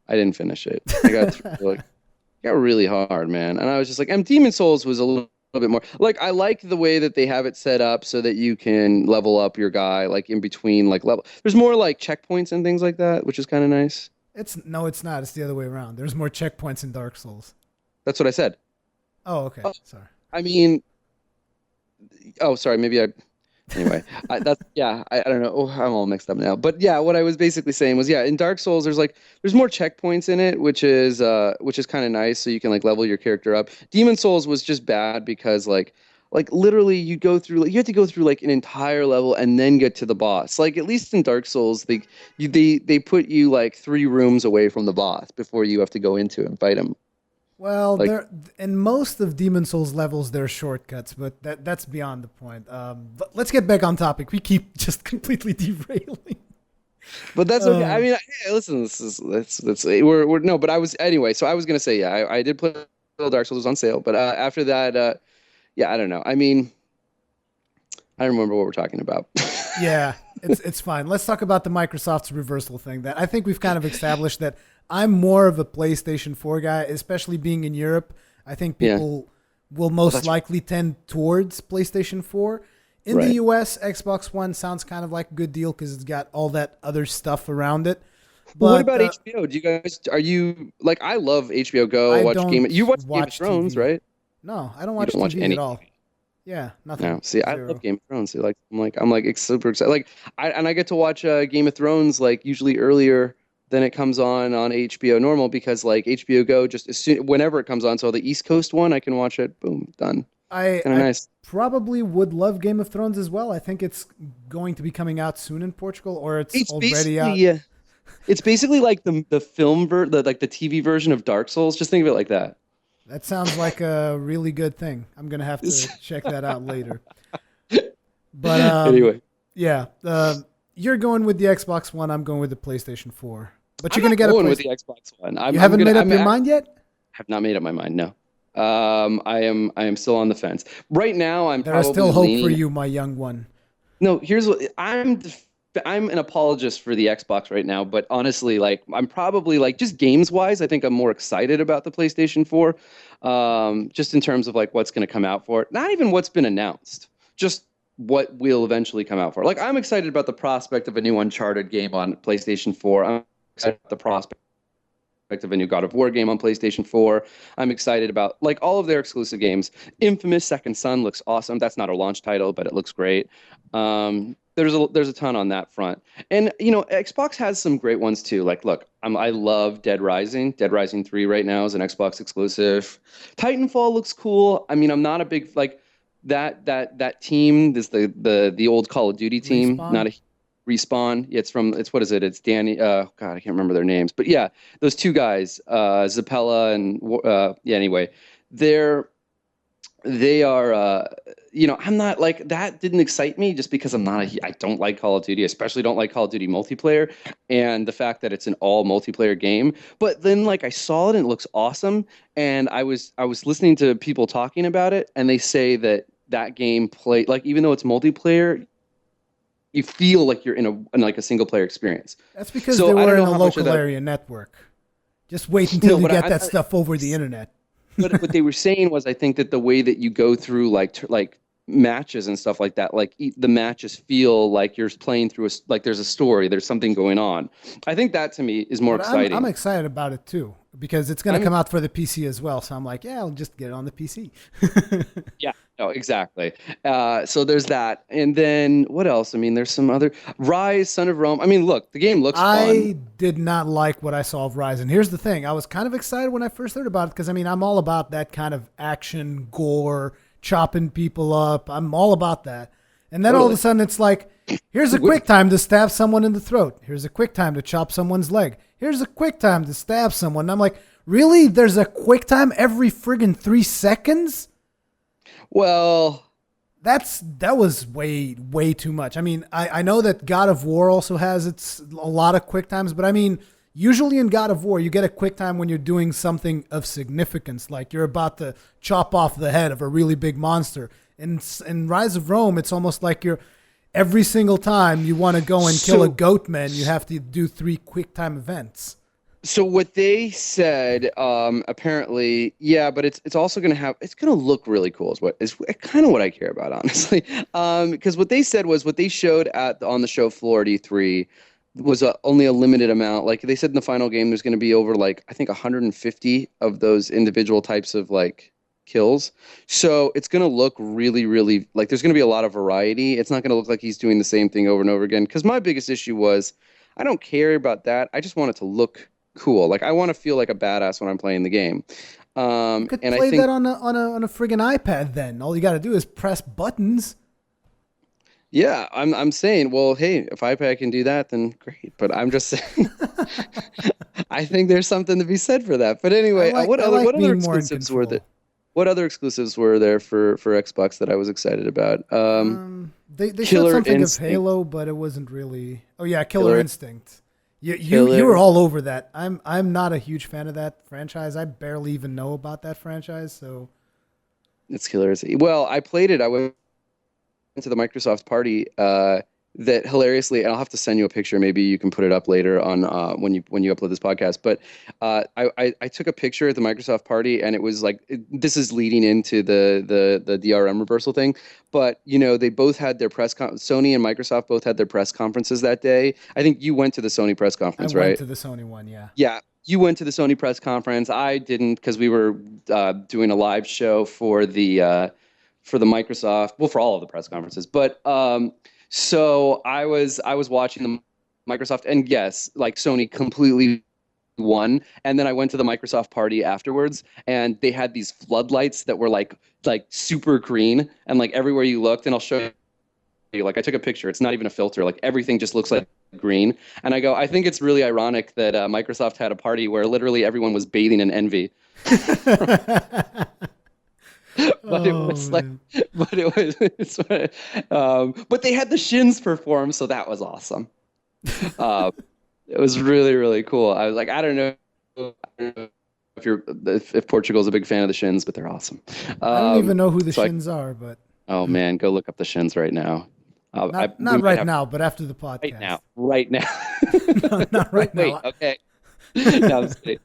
I didn't finish it. I got through, like got really hard, man. And I was just like, and Demon Souls was a little bit more like I like the way that they have it set up so that you can level up your guy like in between like level. There's more like checkpoints and things like that, which is kind of nice. It's not. It's the other way around. There's more checkpoints in Dark Souls. That's what I said. Oh, okay. Oh, Sorry. I mean, oh, sorry, maybe I. Anyway, I don't know. Oh, I'm all mixed up now. But yeah, what I was basically saying was, yeah, in Dark Souls, there's more checkpoints in it, which is kind of nice, so you can like level your character up. Demon Souls was just bad because like literally you have to go through like an entire level and then get to the boss. Like at least in Dark Souls, they put you like 3 rooms away from the boss before you have to go into it and fight him. Well, Like there in most of Demon Souls levels, there are shortcuts, but that's beyond the point. But let's get back on topic. We keep just completely derailing. But that's okay. I Uh, mean, hey, listen, this is that's we're no. But I was anyway. So I was gonna say, yeah, I did play Dark Souls. It was on sale, but after that, yeah, I don't know. I mean, I don't remember what we're talking about. yeah, it's fine. Let's talk about the Microsoft's reversal thing. That I think we've kind of established that I'm more of a PlayStation 4 guy, especially being in Europe. I think Yeah, people will well, most that's likely tend towards PlayStation 4. In the right. US, Xbox One sounds kind of like a good deal because it's got all that other stuff around it. Well, what But about HBO? Do you guys are you like I love HBO Go. I Watch Game. You don't watch Game of watch Thrones, TV. right? No, I don't You watch don't watch TV at any all. TV. Yeah, nothing. No, see, I love Zero. Game of Thrones. See, like I'm super excited. Like I get to watch Game of Thrones like usually earlier than it comes on HBO normal because like HBO Go just as soon whenever it comes on. So the East Coast one, I can watch it. Boom, done. Kind of I nice. probably would love Game of Thrones as well. I think it's going to be coming out soon in Portugal, or it's It's already basically out. yeah. It's basically like the film like the TV version of Dark Souls. Just think of it like that. That sounds like a really good thing. I'm gonna have to check that out later. But Anyway, yeah, you're going with the Xbox One. I'm going with the PlayStation 4. But I'm you're gonna not get a going with place. the Xbox One. You haven't made up your I mind yet. have not made up my mind. No. I am still on the fence. Right now, I'm There is probably still hope for leaning. you, my young one. No, here's what I'm. I'm an apologist for the Xbox right now, but honestly, like I'm probably like just games wise, I think I'm more excited about the PlayStation 4, just in terms of like what's going to come out for it. Not even what's been announced, just what will eventually come out for it. Like I'm excited about the prospect of a new Uncharted game on PlayStation 4. I'm excited about the prospect of a new God of War game on PlayStation 4. I'm excited about like all of their exclusive games. Infamous Second Son looks awesome. That's not a launch title, but it looks great. There's a ton on that front, and Xbox has some great ones too. Like, look, I love Dead Rising. Dead Rising 3 right now is an Xbox exclusive. Titanfall looks cool. I mean, I'm not a big like that team. Is the old Call of Duty team, Respawn. not a Respawn. It's what is it? It's Danny. God, I can't remember their names. But yeah, those two guys, Zappella and yeah. Anyway, they're they are. I'm not like that. Didn't excite me just because I don't like Call of Duty, especially don't like Call of Duty multiplayer, and the fact that it's an all multiplayer game. But then like I saw it and it looks awesome, and I was listening to people talking about it, and they say that game play like even though it's multiplayer you feel like you're in like a single player experience. That's because So they I don't were in know a how much of local that. area network. Just wait until No, you but get that stuff over the internet. but what they were saying was, I think that the way that you go through like matches and stuff like that, like the matches feel like you're playing through like there's a story, there's something going on. I think that to me is more But I'm exciting. excited about it too because it's going to I'm come out for the PC as well. So I'm like, yeah, I'll just get it on the PC. Yeah, no, exactly. So there's that, and then what else? I mean, there's some other Rise, Son of Rome. I mean, look, the game looks fun. I did not like what I saw of Ryzen. Here's the thing. I was kind of excited when I first heard about it because, I mean, I'm all about that kind of action, gore, chopping people up. I'm all about that. And then all of Totally. a sudden it's like, here's a quick time to stab someone in the throat. Here's a quick time to chop someone's leg. Here's a quick time to stab someone. And I'm like, really? There's a quick time every friggin' 3 seconds? Well, That was way too much. I mean, I know that God of War also has a lot of quick times, but I mean, usually in God of War you get a quick time when you're doing something of significance, like you're about to chop off the head of a really big monster. In Rise of Rome, it's almost like you're every single time you want to go and kill a goat man, you have to do 3 quick time events. so what they said, apparently, yeah, but it's also it's gonna look really cool. Is kind of what I care about, honestly. Because what they said was what they showed on the show floor at E3 was only a limited amount. Like they said in the final game, there's gonna be over like I think 150 of those individual types of like kills. So it's gonna look really, really like there's gonna be a lot of variety. It's not gonna look like he's doing the same thing over and over again. Because my biggest issue was I don't care about that. I just want it to look cool. Like I want to feel like a badass when I'm playing the game. You could And I play think, that on a friggin' iPad then. All you got to do is press buttons. yeah, I'm saying, well, hey, if iPad can do that, then great. But I'm just saying, I think there's something to be said for that. But anyway, I like what other being more in exclusives were there? control. What other exclusives were there for Xbox that I was excited about? They showed Killer something Instinct. of Halo, but it wasn't really. Oh yeah, Killer Killer, Instinct. You Killer. were all over that. I'm not a huge fan of that franchise. I barely even know about that franchise. So It's Killer. Well, I played it. I went to the Microsoft party that hilariously, and I'll have to send you a picture. Maybe you can put it up later on when you upload this podcast. But I took a picture at the Microsoft party, and it was like this is leading into the DRM reversal thing. But they both had their Sony and Microsoft both had their press conferences that day. I think you went to the Sony press I conference, went right? to the Sony one. Yeah. Yeah, you went to the Sony press conference. I didn't because we were doing a live show for the Microsoft, well, for all of the press conferences. But so I was watching the Microsoft, and yes, like Sony completely won. And then I went to the Microsoft party afterwards, and they had these floodlights that were like super green, and like everywhere you looked, and I'll show you. Like I took a picture. It's not even a filter. Like everything just looks like green. And I think it's really ironic that Microsoft had a party where literally everyone was bathing in envy. But it Oh was like, man. but it was, but they had the Shins perform, so that was awesome. Uh, it was really, really cool. I was like, I don't know if Portugal's a big fan of the Shins, but they're awesome. I don't even know who the So Shins are, but oh man, go look up the Shins right now. We Not might right have now, but after the right podcast. now, right now. No, not right Wait, now. okay. No, I'm just kidding.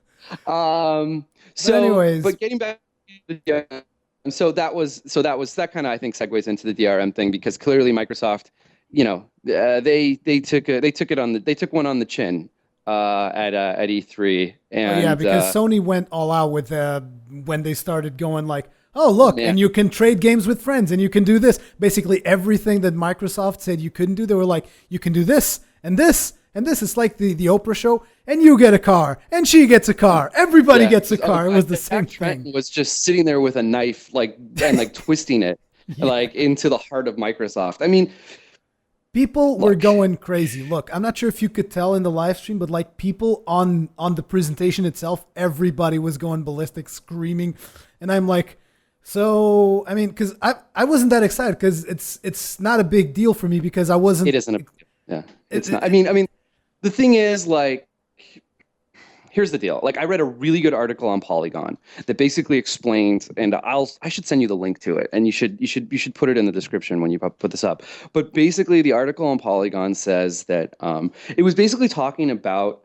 But But anyways, getting back to the DRM, that kind of I think segues into the DRM thing because clearly Microsoft, they took one on the chin at E3 oh yeah, and because Sony went all out with when they started going like, oh look, yeah, and you can trade games with friends, and you can do this. Basically, everything that Microsoft said you couldn't do, they were like, you can do this and this and this. It's like the Oprah show, and you get a car, and she gets a car, everybody yeah. gets a car. It was the same Jack Trent thing. was just sitting there with a knife and twisting it Yeah. into the heart of Microsoft. I mean, People were look. going crazy. Look, I'm not sure if you could tell in the live stream, but like people on the presentation itself, everybody was going ballistic, screaming, and I'm like, so I mean, because I wasn't that excited because it's not a big deal for me because I wasn't. It isn't a yeah. It, It's not. it, I mean, the thing is, like, here's the deal. Like, I read a really good article on Polygon that basically explained, and I should send you the link to it, and you should put it in the description when you put this up. But basically, the article on Polygon says that it was basically talking about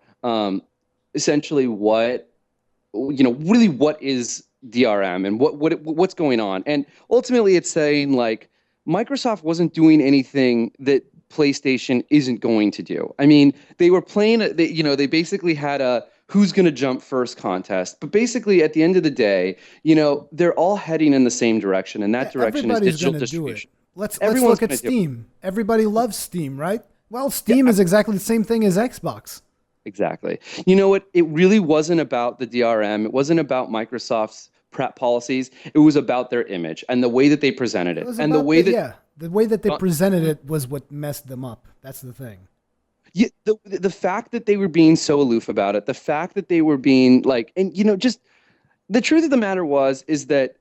essentially really what is DRM and what's going on, and ultimately, it's saying like Microsoft wasn't doing anything that PlayStation isn't going to do. I mean, they were playing, they basically had a who's going to jump first contest. But basically, at the end of the day, they're all heading in the same direction, and that yeah, direction is everybody's digital gonna do it. distribution. Let's Everyone's look at going to do it. Steam. Everybody loves Steam, right? Well, Yeah, Steam is exactly the same thing as Xbox. exactly. You know what? It really wasn't about the DRM. It wasn't about Microsoft's prep policies. It was about their image and the way that they presented It it, was and the about way that the way that they uh, presented it was what messed them up. That's the thing. yeah, the fact that they were being so aloof about it, the fact that they were being like, and just the truth of the matter is that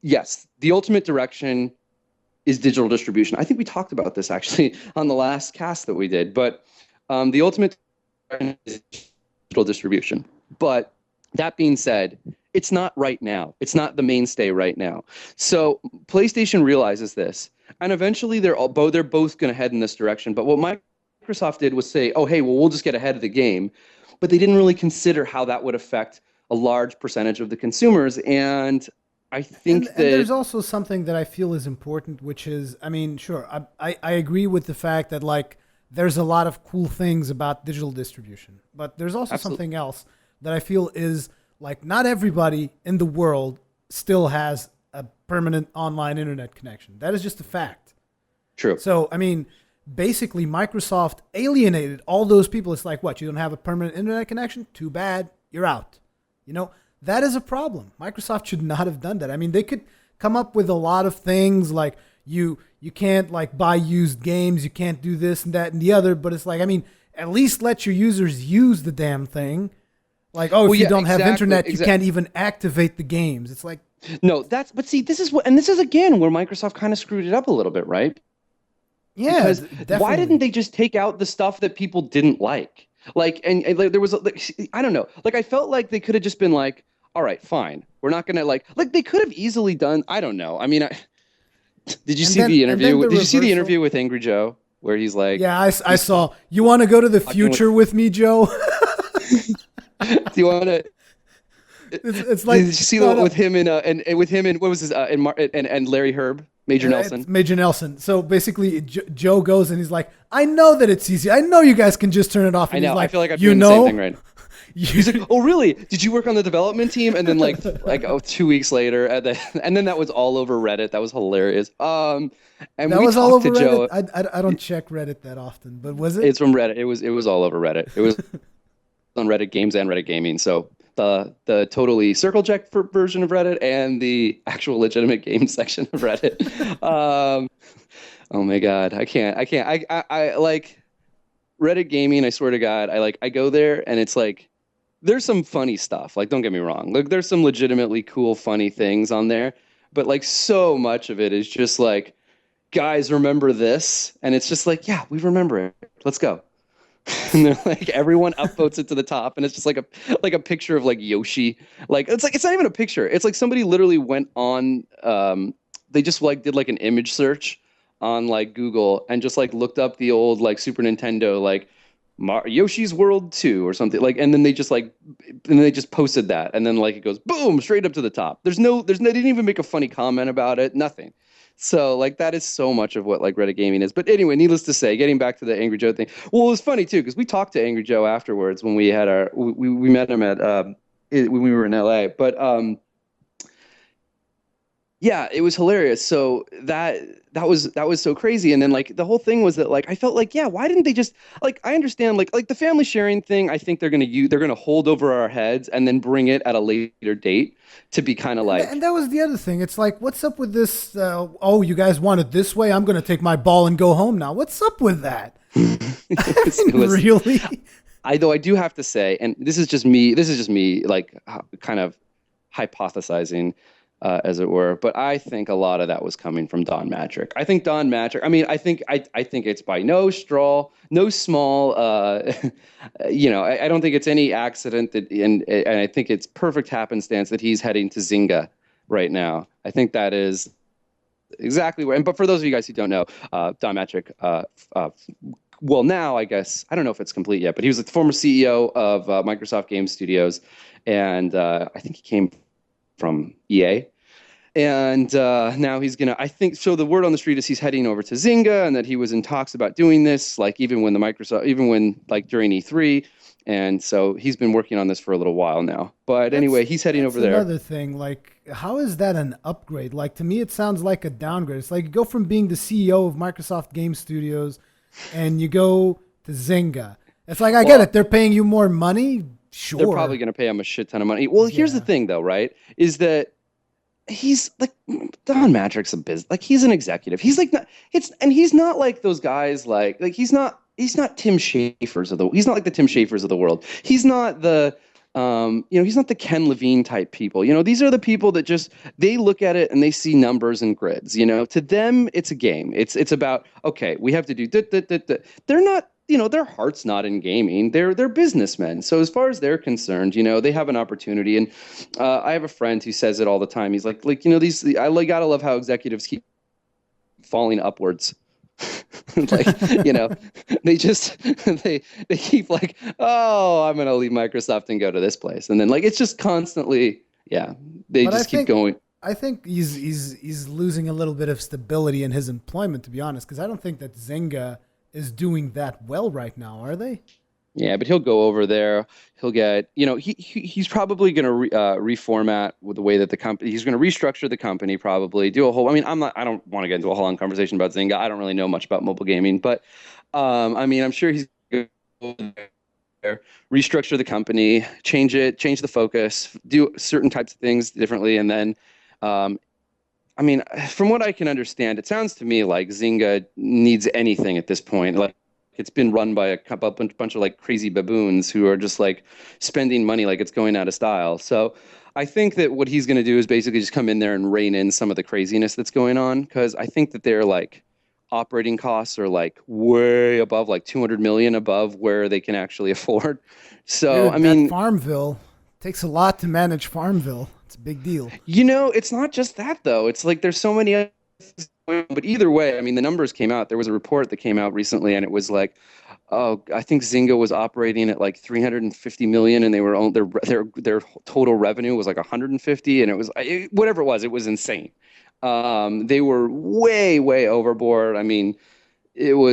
yes, the ultimate direction is digital distribution. I think we talked about this actually on the last cast that we did, but the ultimate direction is digital distribution. But that being said, it's not right now. It's not the mainstay right now. So PlayStation realizes this, and eventually they're both going to head in this direction. But what Microsoft did was say, "Oh, hey, well, we'll just get ahead of the game," but they didn't really consider how that would affect a large percentage of the consumers. And I think And that there's also something that I feel is important, which is, I mean, sure, I agree with the fact that like there's a lot of cool things about digital distribution, but there's also absolutely something else that I feel is like not everybody in the world still has a permanent online internet connection. That is just a fact. true. So, I mean, basically, Microsoft alienated all those people. It's like, what? You don't have a permanent internet connection? Too bad. You're out. You know, that is a problem. Microsoft should not have done that. I mean, they could come up with a lot of things like you can't like buy used games, you can't do this and that and the other, but it's like, I mean, at least let your users use the damn thing. Like, oh, if Well, you yeah, don't have internet, you exactly. can't even activate the games. It's like, No, but see, this is again where Microsoft kind of screwed it up a little bit, right? yeah, Because why didn't definitely. they just take out the stuff that people didn't like? Like, and like, there was, I don't know, like, I felt like they could have just been like, all right, fine. We're not going to like, they could have easily done, I don't know. I mean, did you see the And then interview? the Did you see the reversal. interview with Angry Joe where he's like, Yeah, I he's saw. You want to go to the talking future with me, Joe? do you want to, It's did like you see no, the, no. with him and with him and what was his, and Larry Herb, Major It's Nelson? Major Nelson. So basically, Joe goes and he's like, "I know that it's easy. I know you guys can just turn it off." I And he's know. I like, feel like I'm "You doing the same thing know, right now. He's like, "Oh, really? Did you work on the development team?" And then like 2 weeks later, and then that was all over Reddit. That was hilarious. And that we was all talked over to Reddit." Joe. I don't check Reddit that often, but was it? It's from Reddit. It was all over Reddit. It was on Reddit Games and Reddit Gaming. So the totally circle check version of Reddit and the actual legitimate game section of Reddit. Oh my God, I can't. I like Reddit Gaming. I swear to God, I go there and it's like there's some funny stuff. Like, don't get me wrong. Like, there's some legitimately cool, funny things on there. But like, so much of it is just like, guys, remember this? And it's just like, yeah, we remember it. Let's go. And they're like, everyone upvotes it to the top, and it's just like a picture of like Yoshi. Like it's not even a picture. It's like somebody literally went on. They just like did like an image search on like Google and just like looked up the old like Super Nintendo like Yoshi's World 2 or something like, and then they just posted that, and then like it goes boom straight up to the top. They didn't even make a funny comment about it, nothing. So like that is so much of what like Reddit gaming is. But anyway, needless to say, getting back to the Angry Joe thing. Well, it was funny too because we talked to Angry Joe afterwards when we had we met him at when we were in LA. But yeah, it was hilarious. So that was so crazy. And then like the whole thing was that like I felt like, yeah, why didn't they just like I understand like the family sharing thing, I think they're gonna hold over our heads and then bring it at a later date to be kind of like And that was the other thing. It's like, what's up with this? Oh, you guys want it this way? I'm going to take my ball and go home now. What's up with that? Really? Though I do have to say, and this is just me like kind of hypothesizing, as it were. But I think a lot of that was coming from Don Matrick. I think Don Matrick. I mean, I think it's by no small. I don't think it's any accident that, and I think it's perfect happenstance that he's heading to Zynga right now. I think that is exactly where. But for those of you guys who don't know, Don Matrick. Well, now I guess I don't know if it's complete yet, but he was the former CEO of Microsoft Game Studios, and I think he came from EA. And now he's gonna. I think so. The word on the street is he's heading over to Zynga, and that he was in talks about doing this, like even when like during E3, and so he's been working on this for a little while now. But anyway, he's heading over there. Another thing, like, how is that an upgrade? Like, to me, it sounds like a downgrade. It's like you go from being the CEO of Microsoft Game Studios, and you go to Zynga. It's like I get it. They're paying you more money. Sure, they're probably going to pay him a shit ton of money. Well, here's the thing, though, right? Is that he's like Don Matrick's a business, like he's an executive. He's like he's not like those guys like he's not Tim Schafer's he's not like the Tim Schafer's of the world. He's not the he's not the Ken Levine type people. These are the people that just they look at it and they see numbers and grids. To them, it's a game. It's about okay, we have to do. They're not. Their heart's not in gaming. They're businessmen. So as far as they're concerned, they have an opportunity. And I have a friend who says it all the time. He's like I gotta love how executives keep falling upwards. Like they just they keep like, oh, I'm gonna leave Microsoft and go to this place, and then like it's just constantly they just keep going. I think he's losing a little bit of stability in his employment, to be honest, because I don't think that Zynga is doing that well right now, are they? Yeah, but he'll go over there. He'll get, he's probably going to reformat with the way that the company, he's going to restructure the company, probably do a whole, I mean, I don't want to get into a whole long conversation about Zynga. I don't really know much about mobile gaming, but I mean, I'm sure he's going to go there, restructure the company, change the focus, do certain types of things differently. And then, I mean, from what I can understand, it sounds to me like Zynga needs anything at this point. Like it's been run by a bunch of like crazy baboons who are just like spending money like it's going out of style. So I think that what he's going to do is basically just come in there and rein in some of the craziness that's going on, because I think that their like operating costs are like way above, like 200 million above where they can actually afford. So Dude, I mean, Farmville takes a lot to manage Farmville. It's a big deal. It's not just that though. It's like there's so many other things going on. But either way, I mean, the numbers came out. There was a report that came out recently, and it was like, oh, I think Zynga was operating at like 350 million, and they were their total revenue was like 150, and it was whatever it was insane. They were way overboard. I mean, they were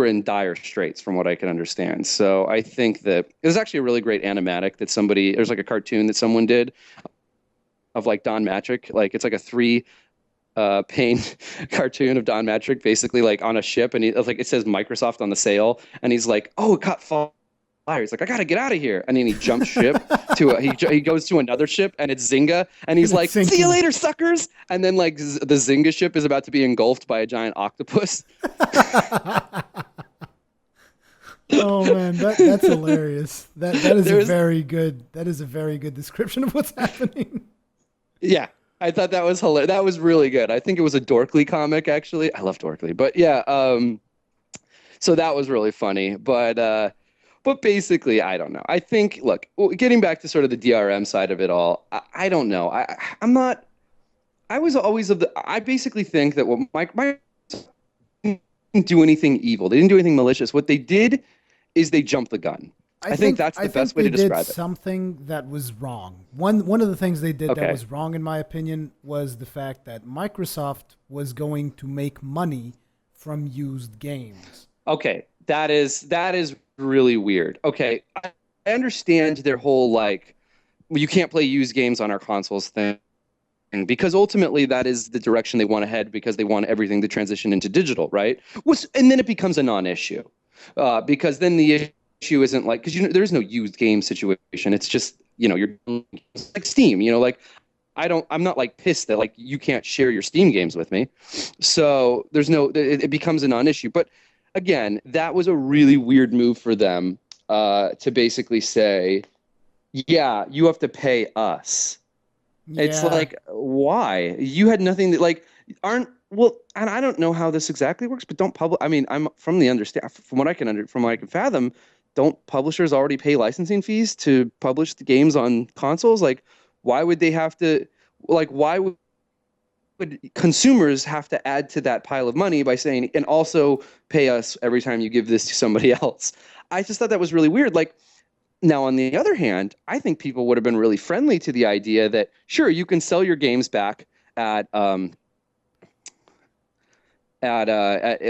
in dire straits from what I can understand. So I think that it was actually a really great animatic that there's like a cartoon that someone did of like Don Matrick. Like it's like a 3 pane cartoon of Don Matrick basically like on a ship, and it says Microsoft on the sail, and he's like, oh, it caught fire. He's like, I gotta get out of here, and then he jumps ship he goes to another ship, and it's Zynga, and he's like, see you later, suckers. And then like the Zynga ship is about to be engulfed by a giant octopus. Oh man, that's hilarious. That is a very good description of what's happening. Yeah, I thought that was hilarious. That was really good. I think it was a Dorkly comic, actually. I love Dorkly, but yeah. So that was really funny, but basically, I don't know. I think, look, getting back to sort of the DRM side of it all, I don't know. I'm not. I was always of the. I basically think that what my didn't do anything evil. They didn't do anything malicious. What they did is they jumped the gun. I think that's I the best think way they to did describe it. something that was wrong. One of the things they did that Okay. was wrong, in my opinion, was the fact that Microsoft was going to make money from used games. Okay. That is really weird. Okay. I understand their whole like well, you can't play used games on our consoles thing because ultimately that is the direction they want to head because they want everything to transition into digital, right? And then it becomes a non-issue because then the issue isn't like because there is no used game situation. It's just you're like Steam. Like I'm not like pissed that like you can't share your Steam games with me. So there's no it becomes a non-issue. But again, that was a really weird move for them to basically say, yeah, you have to pay us. It's Yeah, like, why? You had nothing that like aren't well, and I don't know how this exactly works, but don't publish. I mean, I'm from what I can from what I can fathom, don't publishers already pay licensing fees to publish the games on consoles? Like, why would they have to? Like, why would consumers have to add to that pile of money by saying, and also pay us every time you give this to somebody else? I just thought that was really weird. Like, now, on the other hand, I think people would have been really friendly to the idea that, sure, you can sell your games back at at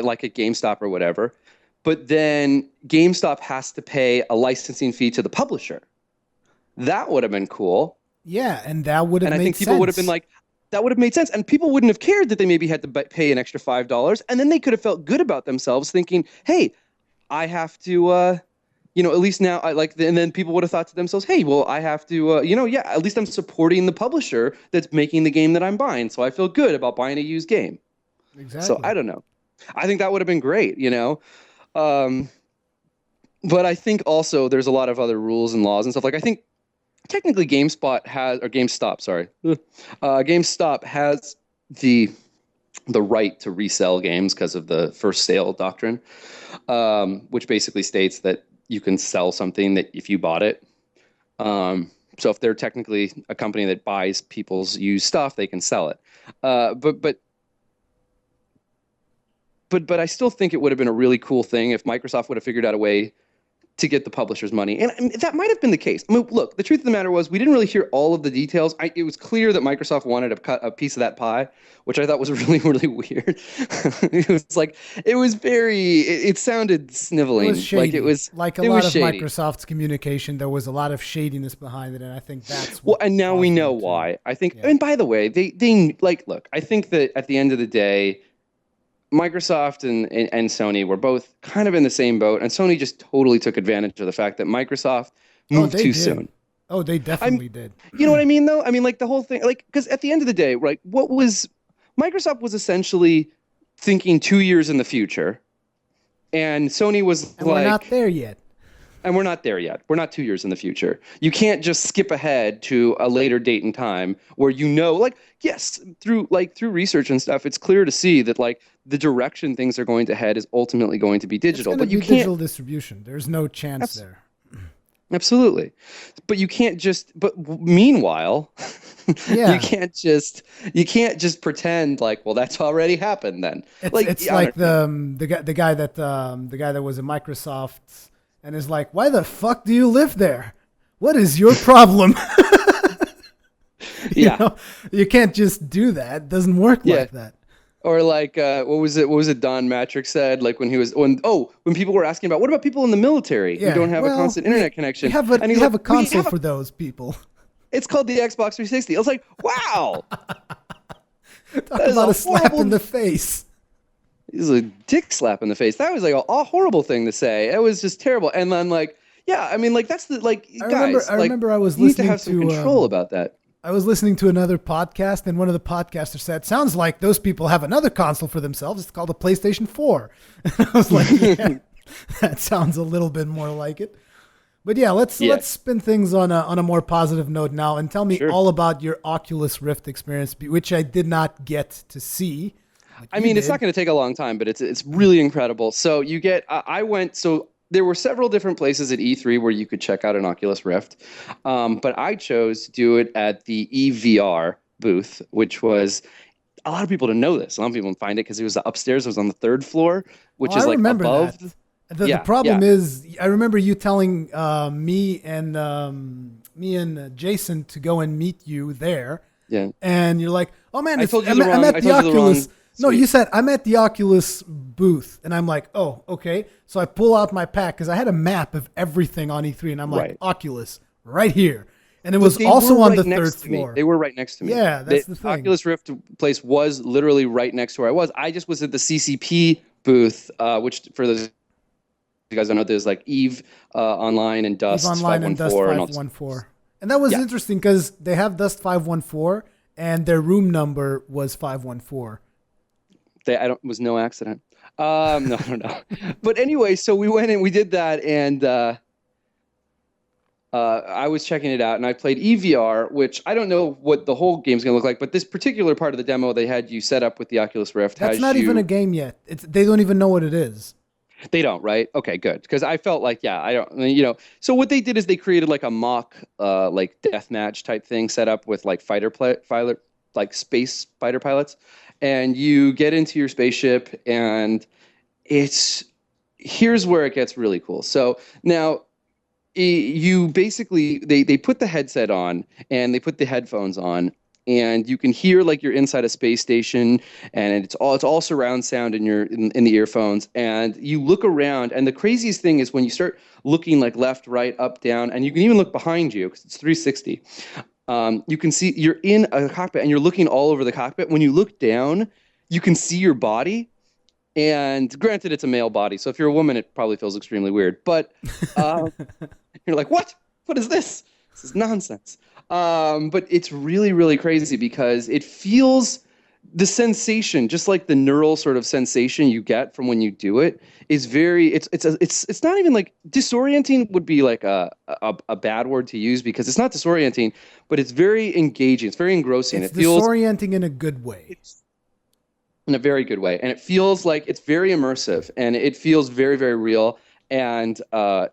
like a GameStop or whatever, but then GameStop has to pay a licensing fee to the publisher. That would have been cool, yeah, and that would have and I made think people would have been sense. like, that would have made sense, and people wouldn't have cared that they maybe had to pay an extra $5, and then they could have felt good about themselves, thinking, "Hey, I have to." At least now I like, and then people would have thought to themselves, hey, well, I have to, yeah, at least I'm supporting the publisher that's making the game that I'm buying. So I feel good about buying a used game. So Exactly. I don't know. I think that would have been great. Um, but I think also there's a lot of other rules and laws and stuff. Like I think technically GameStop, sorry. GameStop has the the right to resell games because of the first sale doctrine, which basically states that you can sell something that if you bought it. So if they're technically a company that buys people's used stuff, they can sell it. But I still think it would have been a really cool thing if Microsoft would have figured out a way to get the publisher's money. And that might have been the case. I mean, look, the truth of the matter was we didn't really hear all of the details. It was clear that Microsoft wanted to cut a piece of that pie, which I thought was really, really weird. It was like, it was very, it sounded It was sniveling. shady. Like a It lot was of shady. Microsoft's communication, there was a lot of shadiness behind it, and I think that's Well, what and now we caused know them to. why. I think, Yeah. and by the way, they like, look, I think that at the end of the day, Microsoft and Sony were both kind of in the same boat, and Sony just totally took advantage of the fact that Microsoft Oh, moved they too did. soon. Oh, they I'm, definitely did. you know what I mean, though? I mean, like the whole thing, like, because at the end of the day, right, what was Microsoft was essentially thinking 2 years in the future, and Sony was And we're not like, there yet. and we're not there yet. We're not 2 years in the future. You can't just skip ahead to a later date and time where like, yes, through research and stuff, it's clear to see that like the direction things are going to head is ultimately going to be It's digital. going to But you be can't digital distribution. There's no chance abs- there. absolutely. But you can't just. But meanwhile, you Yeah. can't just you can't just pretend like, well, that's already happened. Then, like, It's I like don't know. the guy that was at Microsoft and is like, "Why the fuck do you live there? What is your problem?" you Yeah, know, you can't just do that. It doesn't work yeah. like that. Or like what was it? What was it? Don Matrix said like when people were asking about what about people in the military who Yeah. don't have a Well, constant internet we connection, have and we he's have like, a console for those people. it's called the Xbox 360. I was like, wow, Talk that is about a a slap in horrible. the face. This is a dick slap in the face. That was like a horrible thing to say. It was just terrible. And then like, yeah, I mean, like that's the like guys, I like remember I was you need to listening have some control about that. I was listening to another podcast, and one of the podcasters said, "Sounds like those people have another console for themselves. It's called a PlayStation 4." And I was like, "Yeah, that sounds a little bit more like it." But yeah, Yeah, let's spin things on a more positive note now, and tell me sure. all about your Oculus Rift experience, which I did not get to see, but I you mean, it's not did. going to take a long time, but it's really incredible. So you get, I went, so there were several different places at E3 where you could check out an Oculus Rift, but I chose to do it at the EVR. booth, which was a lot of people didn't know this. A lot of people didn't find it because it was upstairs. It was on the third floor, Oh, which I is like remember that. above. The Yeah, problem yeah, is, I remember you telling me and Jason to go and meet you there, yeah. and you're like, "Oh man, I it's told you I'm at I the told you the wrong Oculus." No, you suite. said I'm at the Oculus booth, and I'm like, "Oh, okay." So I pull out my pack because I had a map of everything on E3, and I'm like, Right. "Oculus, right here," and it But was they were also on right the third next to me. floor. They were right next to me. Yeah, The that's the thing. Oculus Rift place was literally right next to where I was. I just was at the CCP booth, which for those you guys don't know, there's like Eve Online and Eve Dust Online and Dust 514 and all this. 514. And that was Yeah, interesting because they have Dust 514 and their room number was 514. I don't. It was no accident. No, I don't know. But anyway, so we went and we did that, and I was checking it out, and I played EVR, which I don't know what the whole game's gonna look like, but this particular part of the demo they had you set up with the Oculus Rift That's has not even a you. game yet. They don't even know what it is. They don't, right? Okay, good. Because I felt like, yeah, I don't, So what they did is they created like a mock, like deathmatch type thing set up with like fighter, like space fighter pilots, and you get into your spaceship, and it's here's where it gets really cool. So now you basically they put the headset on and they put the headphones on and you can hear like you're inside a space station and it's all surround sound in the earphones and you look around and the craziest thing is when you start looking like left, right, up, down, and you can even look behind you because it's 360. You can see you're in a cockpit and you're looking all over the cockpit. When you look down, you can see your body. And granted, it's a male body, so if you're a woman, it probably feels extremely weird. But you're like, what? What is this? This is nonsense. But it's really, really crazy because it feels the sensation, just like the neural sort of sensation you get from when you do it, is very. It's not even like disorienting would be like a bad word to use because it's not disorienting, but it's very engaging. It's very engrossing. It's It feels disorienting in a good way. in a very good way, and it feels like it's very immersive, and it feels very, very real, and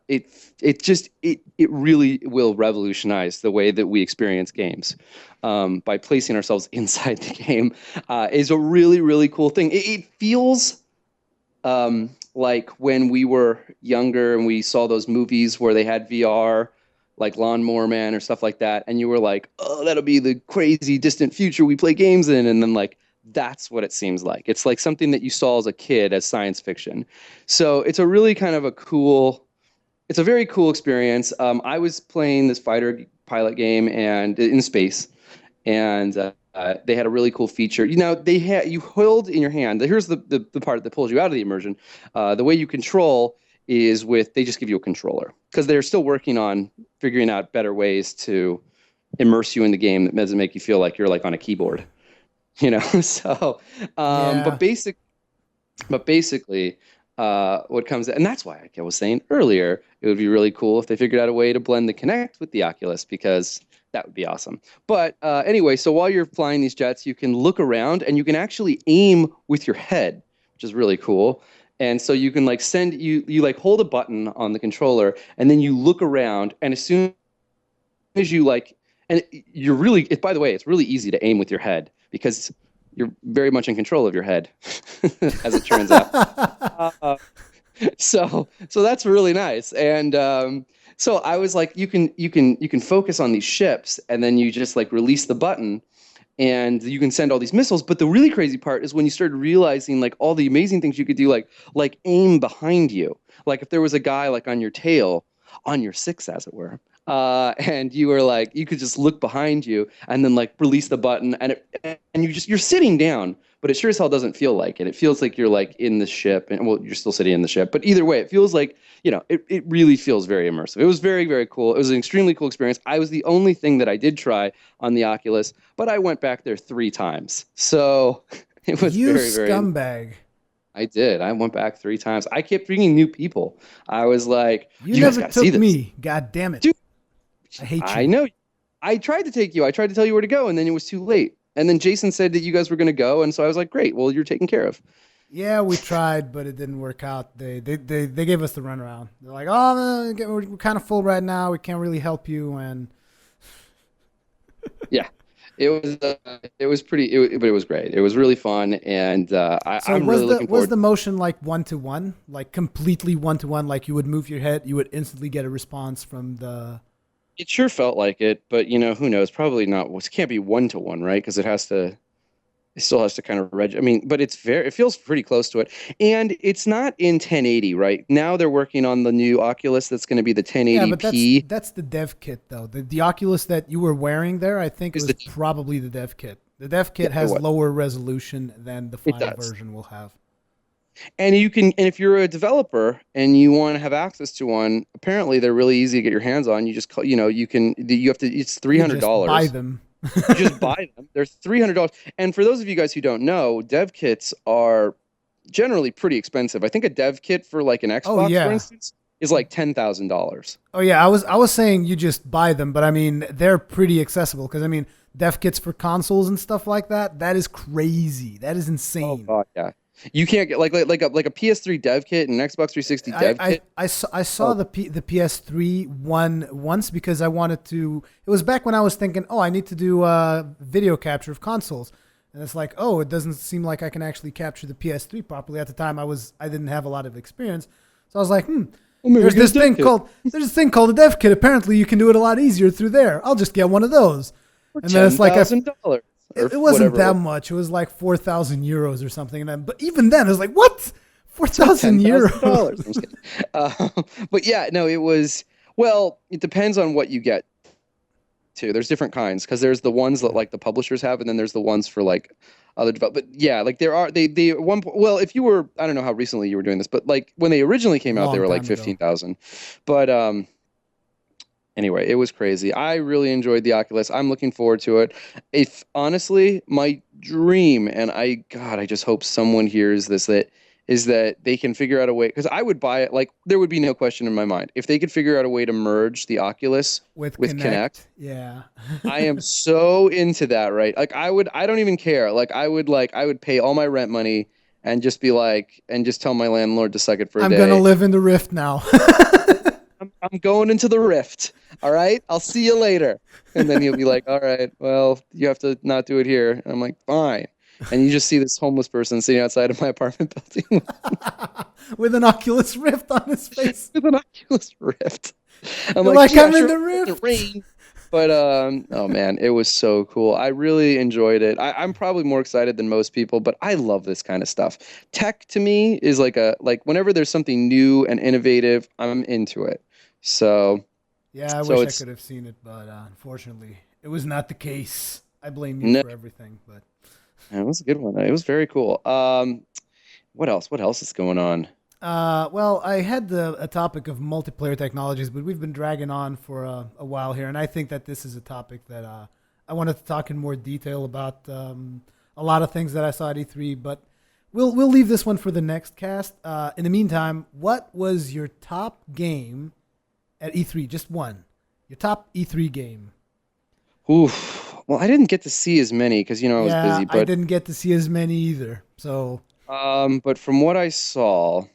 it really will revolutionize the way that we experience games by placing ourselves inside the game. Is a really, really cool thing. It feels like when we were younger and we saw those movies where they had VR, like Lawnmower Man or stuff like that, and you were like, "Oh, that'll be the crazy distant future we play games in," and then like that's what it seems like. It's like something that you saw as a kid as science fiction. So it's a really kind of it's a very cool experience. I was playing this fighter pilot game and in space, and they had a really cool feature. They had you held in your hand. Here's the part that pulls you out of the immersion. The way you control is they just give you a controller because they're still working on figuring out better ways to immerse you in the game that doesn't make you feel like you're like on a keyboard. So Yeah. but basically what comes, and that's why I was saying earlier it would be really cool if they figured out a way to blend the Kinect with the Oculus because that would be awesome. But anyway, so while you're flying these jets you can look around and you can actually aim with your head, which is really cool. And so you can like you like hold a button on the controller and then you look around, and as soon as you like, and you're really, by the way, it's really easy to aim with your head because you're very much in control of your head, as it turns out. So that's really nice. And so I was like, you can focus on these ships, and then you just like release the button, and you can send all these missiles. But the really crazy part is when you started realizing like all the amazing things you could do, like aim behind you, like if there was a guy like on your tail, on your six, as it were. And you were like, you could just look behind you and then like release the button, and you're sitting down, but it sure as hell doesn't feel like it. It feels like you're like in the ship, and well, you're still sitting in the ship, but either way, it feels like it really feels very immersive. It was very, very cool. It was an extremely cool experience. I was the only thing that I did try on the Oculus, but I went back there 3 times, so it was You very, very. scumbag. I did. I went back 3 times. I kept bringing new people. I was like, You "You guys never got to see took this." me. God damn it. Dude, I hate I you. know. I tried to take you. I tried to tell you where to go, and then it was too late. And then Jason said that you guys were going to go, and so I was like, "Great. Well, you're taken care of." Yeah, we tried, but it didn't work out. They gave us the runaround. They're like, "Oh, we're kind of full right now. We can't really help you." And Yeah. it was pretty, but it was great. It was really fun, and So I'm really looking was forward. the motion like one to one, like completely one to one? Like you would move your head, you would instantly get a response from the. It sure felt like it, but who knows? Probably not. It can't be one to one, right? Because it still has to kind of I mean, but it feels pretty close to it. And it's not in 1080, right? Now they're working on the new Oculus that's going to be the Yeah, but1080p. that's the dev kit though. The Oculus that you were wearing there, I think, Is was the probably the dev kit. The dev Yeah, kit has what? lower resolution than the It final does. version will have. And if you're a developer and you want to have access to one, apparently they're really easy to get your hands on. You just call, you have to, it's You three can hundred just buy dollars. them. You just buy them. They're $300. And for those of you guys who don't know, dev kits are generally pretty expensive. I think a dev kit for like an Oh Xbox, for yeah. instance, is like $10,000. Oh yeah, I was saying you just buy them, but I mean they're pretty accessible because I mean dev kits for consoles and stuff like that. That is crazy. That is Oh insane. God, yeah. You can't get like a PS3 dev kit and an Xbox 360 dev kit. I saw Oh, the PS3 one once because I wanted to. It was back when I was thinking, oh, I need to do video capture of consoles, and it's like, oh, it doesn't seem like I can actually capture the PS3 properly. At the time, I didn't have a lot of experience, so I was like, well, maybe there's get a this dev thing kit called a dev kit. Apparently, you can do it a lot easier through there. I'll just get one of those, for and then ten it's like thousand dollars or it wasn't whatever it that was. much. It was like 4,000 euros or something, and then but even then, it was like, what? four It's like ten thousand thousand euros. dollars. I'm just kidding. But yeah, no, it was. Well, it depends on what you get too. There's different kinds because there's the ones that like the publishers have, and then there's the ones for like other develop. But yeah, like there are they one. Well, if you were, I don't know how recently you were doing this, but like when they originally came out, they Long were like time ago. 15,000. But anyway, it was crazy. I really enjoyed the Oculus. I'm looking forward to it. If honestly, my dream, and God, I just hope someone hears this, that is that they can figure out a way, because I would buy it. Like, there would be no question in my mind. If they could figure out a way to merge the Oculus With with Kinect, Connect. Yeah. I am so into that, right? I don't even care. I would pay all my rent money and just be like, and just tell my landlord to suck it for a I'm gonna day. live in the Rift now. I'm going into the rift. All right. I'll see you later. And then he'll be like, all right, well, you have to not do it here. And I'm like, fine. And you just see this homeless person sitting outside of my apartment building With an Oculus Rift on his face. with an Oculus Rift. I'm You're like, like, yeah, I'm in sure, the it doesn't Rift. rain. But oh man, it was so cool. I really enjoyed it. I'm probably more excited than most people, but I love this kind of stuff. Tech to me is like whenever there's something new and innovative, I'm into it. So Yeah, I so wish I it's could have seen it, but unfortunately, it was not the case. I blame you no, for everything, but it was a good one. It was very cool. What else? What else is going on? well, I had a topic of multiplayer technologies, but we've been dragging on for a while here, and I think that this is a topic that I wanted to talk in more detail about a lot of things that I saw at E3, but we'll leave this one for the next cast. In the meantime, what was your top game at E3? Just one. Your top E3 game. Oof. Well, I didn't get to see as many because I was Yeah, busy, I but didn't get to see as many either. So but from what I saw,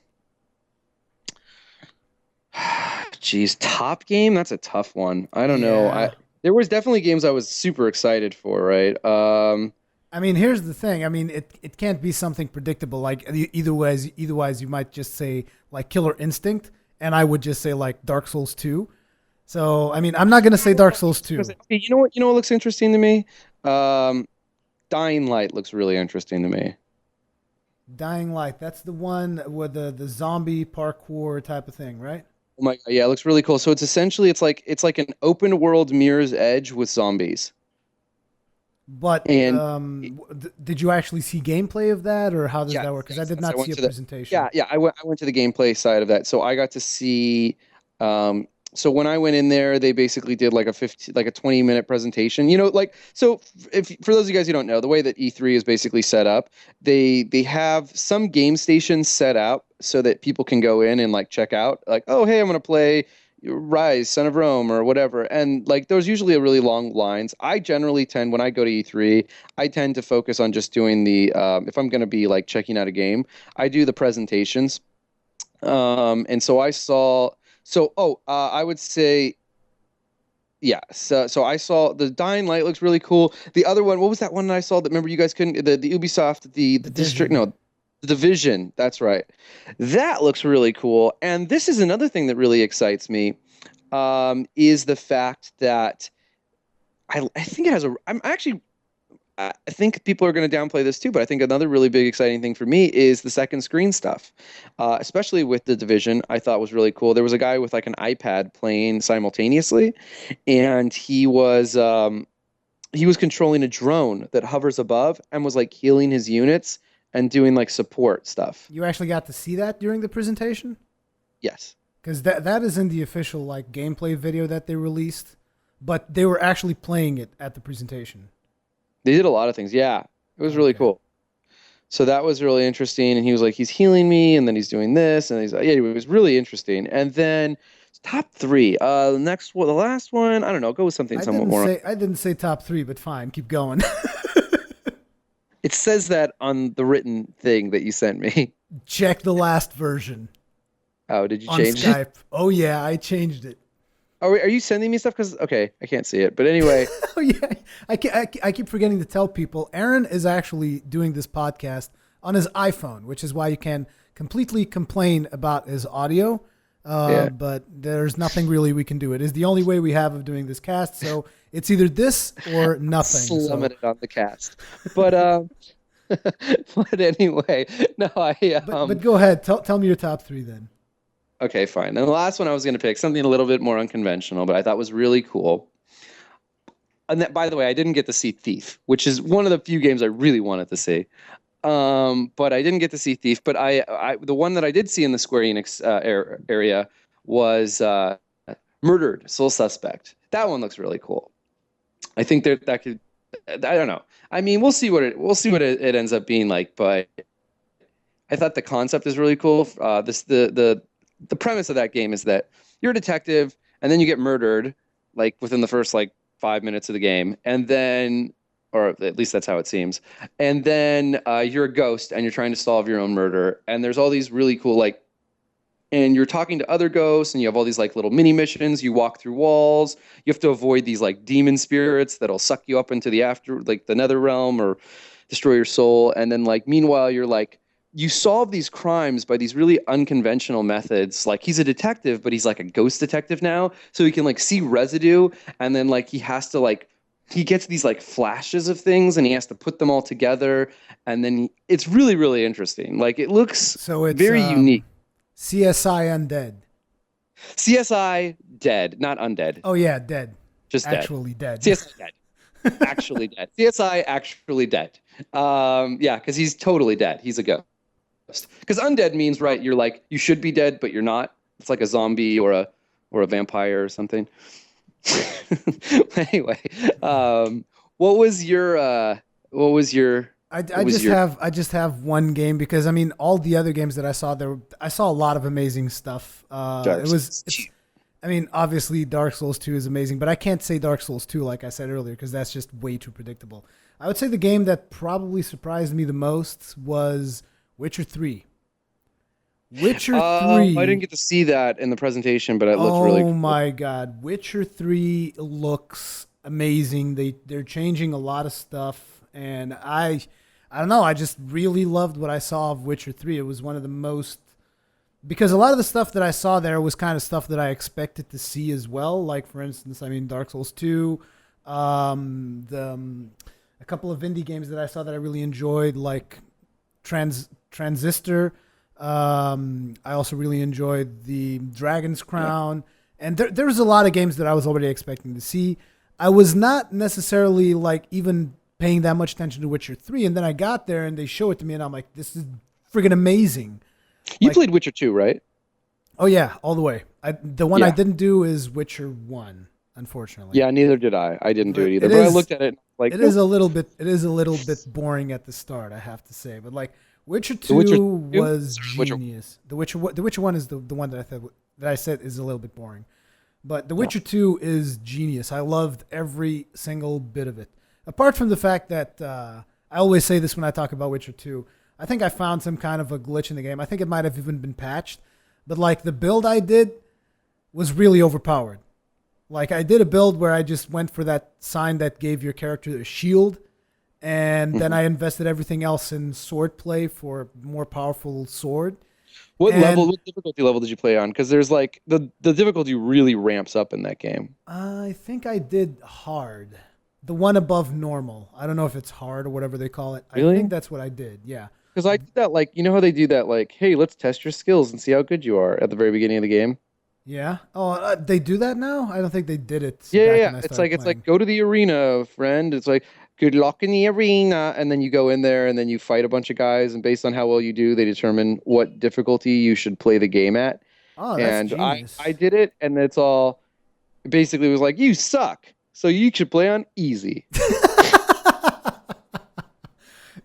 geez, top game, that's a tough one. I don't know. I yeah. There was definitely games I was super excited for, right? I mean, here's the thing. I mean, it can't be something predictable. Like eitherwise, you might just say like Killer Instinct, and I would just say like Dark Souls 2. So I mean, I'm not gonna say Dark Souls 2. Okay, you know what looks interesting to me? Um, Dying Light looks really interesting to me. Dying Light. That's the one with the zombie parkour type of thing, right? Oh my God, yeah, it looks really cool. So it's like an open world Mirror's Edge with zombies. But And did you actually see gameplay of that, or how does yes, that work? Because I yes, did yes. I not see went a to the presentation. yeah, yeah. I went to the gameplay side of that. So I got to see so when I went in there, they basically did like a 20-minute presentation. So if for those of you guys who don't know, the way that E3 is basically set up, they have some game stations set up so that people can go in and like check out, like, oh hey, I'm gonna play Rise, Son of Rome, or whatever. And like there's usually a really long lines. I generally tend, when I go to E3, I tend to focus on just doing the if I'm gonna be like checking out a game, I do the presentations. And so I saw. So, I would say Yeah, so I saw the Dying Light looks really cool. The other one, what was that one that I saw that remember you guys couldn't the Ubisoft the district Division. no the Division, that's right. That looks really cool. And this is another thing that really excites me, is the fact that I think it has a I'm actually I think people are going to downplay this too, but I think another really big exciting thing for me is the second screen stuff, especially with the Division. I thought was really cool. There was a guy with like an iPad playing simultaneously, and he was controlling a drone that hovers above and was like healing his units and doing like support stuff. You actually got to see that during the presentation? Yes, Because that is in the official like gameplay video that they released, but they were actually playing it at the presentation. they did a lot of things. Yeah, it was really Okay. cool. So that was really interesting. And he was like, he's healing me, and then he's doing this, and he's like, yeah, it was really interesting. And then top three. The next one, the last one, I don't know. Go with something somewhat more. I didn't say top three, but fine, keep going. It says that on the written thing that you sent me. Check the last version Oh, did you on change it? Skype. Oh yeah, I changed it. Are you sending me stuff? Because okay, I can't see it. But anyway, Oh yeah, I keep forgetting to tell people. Aaron is actually doing this podcast on his iPhone, which is why you can completely complain about his audio. yeah, But there's nothing really we can do. It is the only way we have of doing this cast. So it's either this or nothing. slumming So, it on the cast. But but anyway, no, but go ahead. Tell me your top three then. okay, fine. And the last one I was going to pick something a little bit more unconventional, but I thought was really cool. And that, by the way, I didn't get to see Thief, which is one of the few games I really wanted to see. But I didn't get to see Thief. But the one that I did see in the Square Enix area was Murdered Soul Suspect. That one looks really cool. I think that could. I don't know. I mean, we'll see what it ends up being like. But I thought the concept is really cool. The premise of that game is that you're a detective and then you get murdered like within the first like 5 minutes of the game, and then or at least that's how it seems. And then you're a ghost and you're trying to solve your own murder. And there's all these really cool like, and you're talking to other ghosts, and you have all these like little mini missions. You walk through walls. You have to avoid these like demon spirits that'll suck you up into the after, like the nether realm, or destroy your soul. And then like meanwhile, you're like you solve these crimes by these really unconventional methods. Like he's a detective, but he's like a ghost detective now, so he can like see residue, and then like he has to like he gets these like flashes of things, and he has to put them all together, and then it's really really interesting. Like it looks So it's very unique. CSI Undead. CSI dead, not undead, Oh yeah, dead. just dead. Actually dead. CSI dead, actually dead. CSI actually dead. Yeah, because he's totally dead. He's a ghost. Because undead means right, you're like you should be dead, but you're not. It's like a zombie or a vampire or something. Anyway, what was your what was your I just have one game because I mean all the other games that I saw I saw a lot of amazing stuff. Dark It's I mean obviously Dark Souls 2 is amazing, but I can't say Dark Souls 2 like I said earlier because that's just way too predictable. I would say the game that probably surprised me the most was Witcher 3. Witcher 3. I didn't get to see that in the presentation, but it looked really Oh cool. my god, Witcher 3 looks amazing. They're changing a lot of stuff, and I don't know, I just really loved what I saw of Witcher 3. It was one of the most because a lot of the stuff that I saw there was kind of stuff that I expected to see as well. Like for instance, I mean Dark Souls 2, a couple of indie games that I saw that I really enjoyed, like Transistor. I also really enjoyed the Dragon's Crown, and there was a lot of games that I was already expecting to see. I was not necessarily like even paying that much attention to Witcher 3, and then I got there and they show it to me, and I'm like, this is friggin' amazing. You Like, played Witcher 2, right? oh yeah, all the way. The one I Yeah. didn't do is Witcher 1, unfortunately. Yeah, neither did I. I didn't do it either. It But I is- looked at it like It is a little bit. It is a little bit boring at the start, I have to say. But like Witcher The Witcher 2 2? was Witcher- genius. The Witcher 1 is the one that I said is a little bit boring. But The Witcher 2 is genius. I loved every single bit of it. Apart from the fact that I always say this when I talk about Witcher 2. I think I found some kind of a glitch in the game. I think it might have even been patched. But like the build I did was really overpowered. Like I did a build where I just went for that sign that gave your character a shield, and then I invested everything else in sword play for more powerful sword. And What difficulty level did you play on? Because there's like the difficulty really ramps up in that game. I think I did hard, the one above normal. I don't know if it's hard or whatever they call it. I think Really? that's what I did. Yeah. Because I did that like you know how they do that like, hey, let's test your skills and see how good you are at the very beginning of the game. Yeah. Oh, they do that now? I don't think they did it Yeah, yeah, back yeah. when I It's started like playing. go to the arena, friend. It's like good luck in the arena, and then you go in there and then you fight a bunch of guys, and based on how well you do, they determine what difficulty you should play the game at. Oh, that's And I genius. did it, and it's all basically was like you suck, so you should play on easy.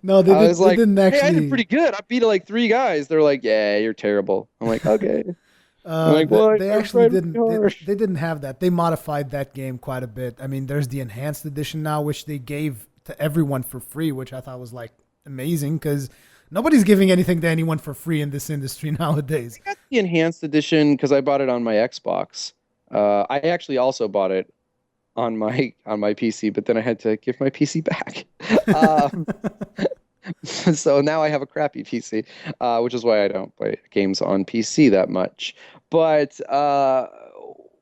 No, they I did. was They like, didn't hey, I did actually. pretty good. I beat like three guys. They're like, yeah, you're terrible. I'm like, okay. I'm like, well, They I actually tried didn't. really hard. They didn't have that. They modified that game quite a bit. I mean, there's the enhanced edition now, which they gave to everyone for free, which I thought was like amazing because nobody's giving anything to anyone for free in this industry nowadays. I got the enhanced edition because I bought it on my Xbox. I actually also bought it on my PC, but then I had to give my PC back. Um, so now I have a crappy PC, which is why I don't play games on PC that much. But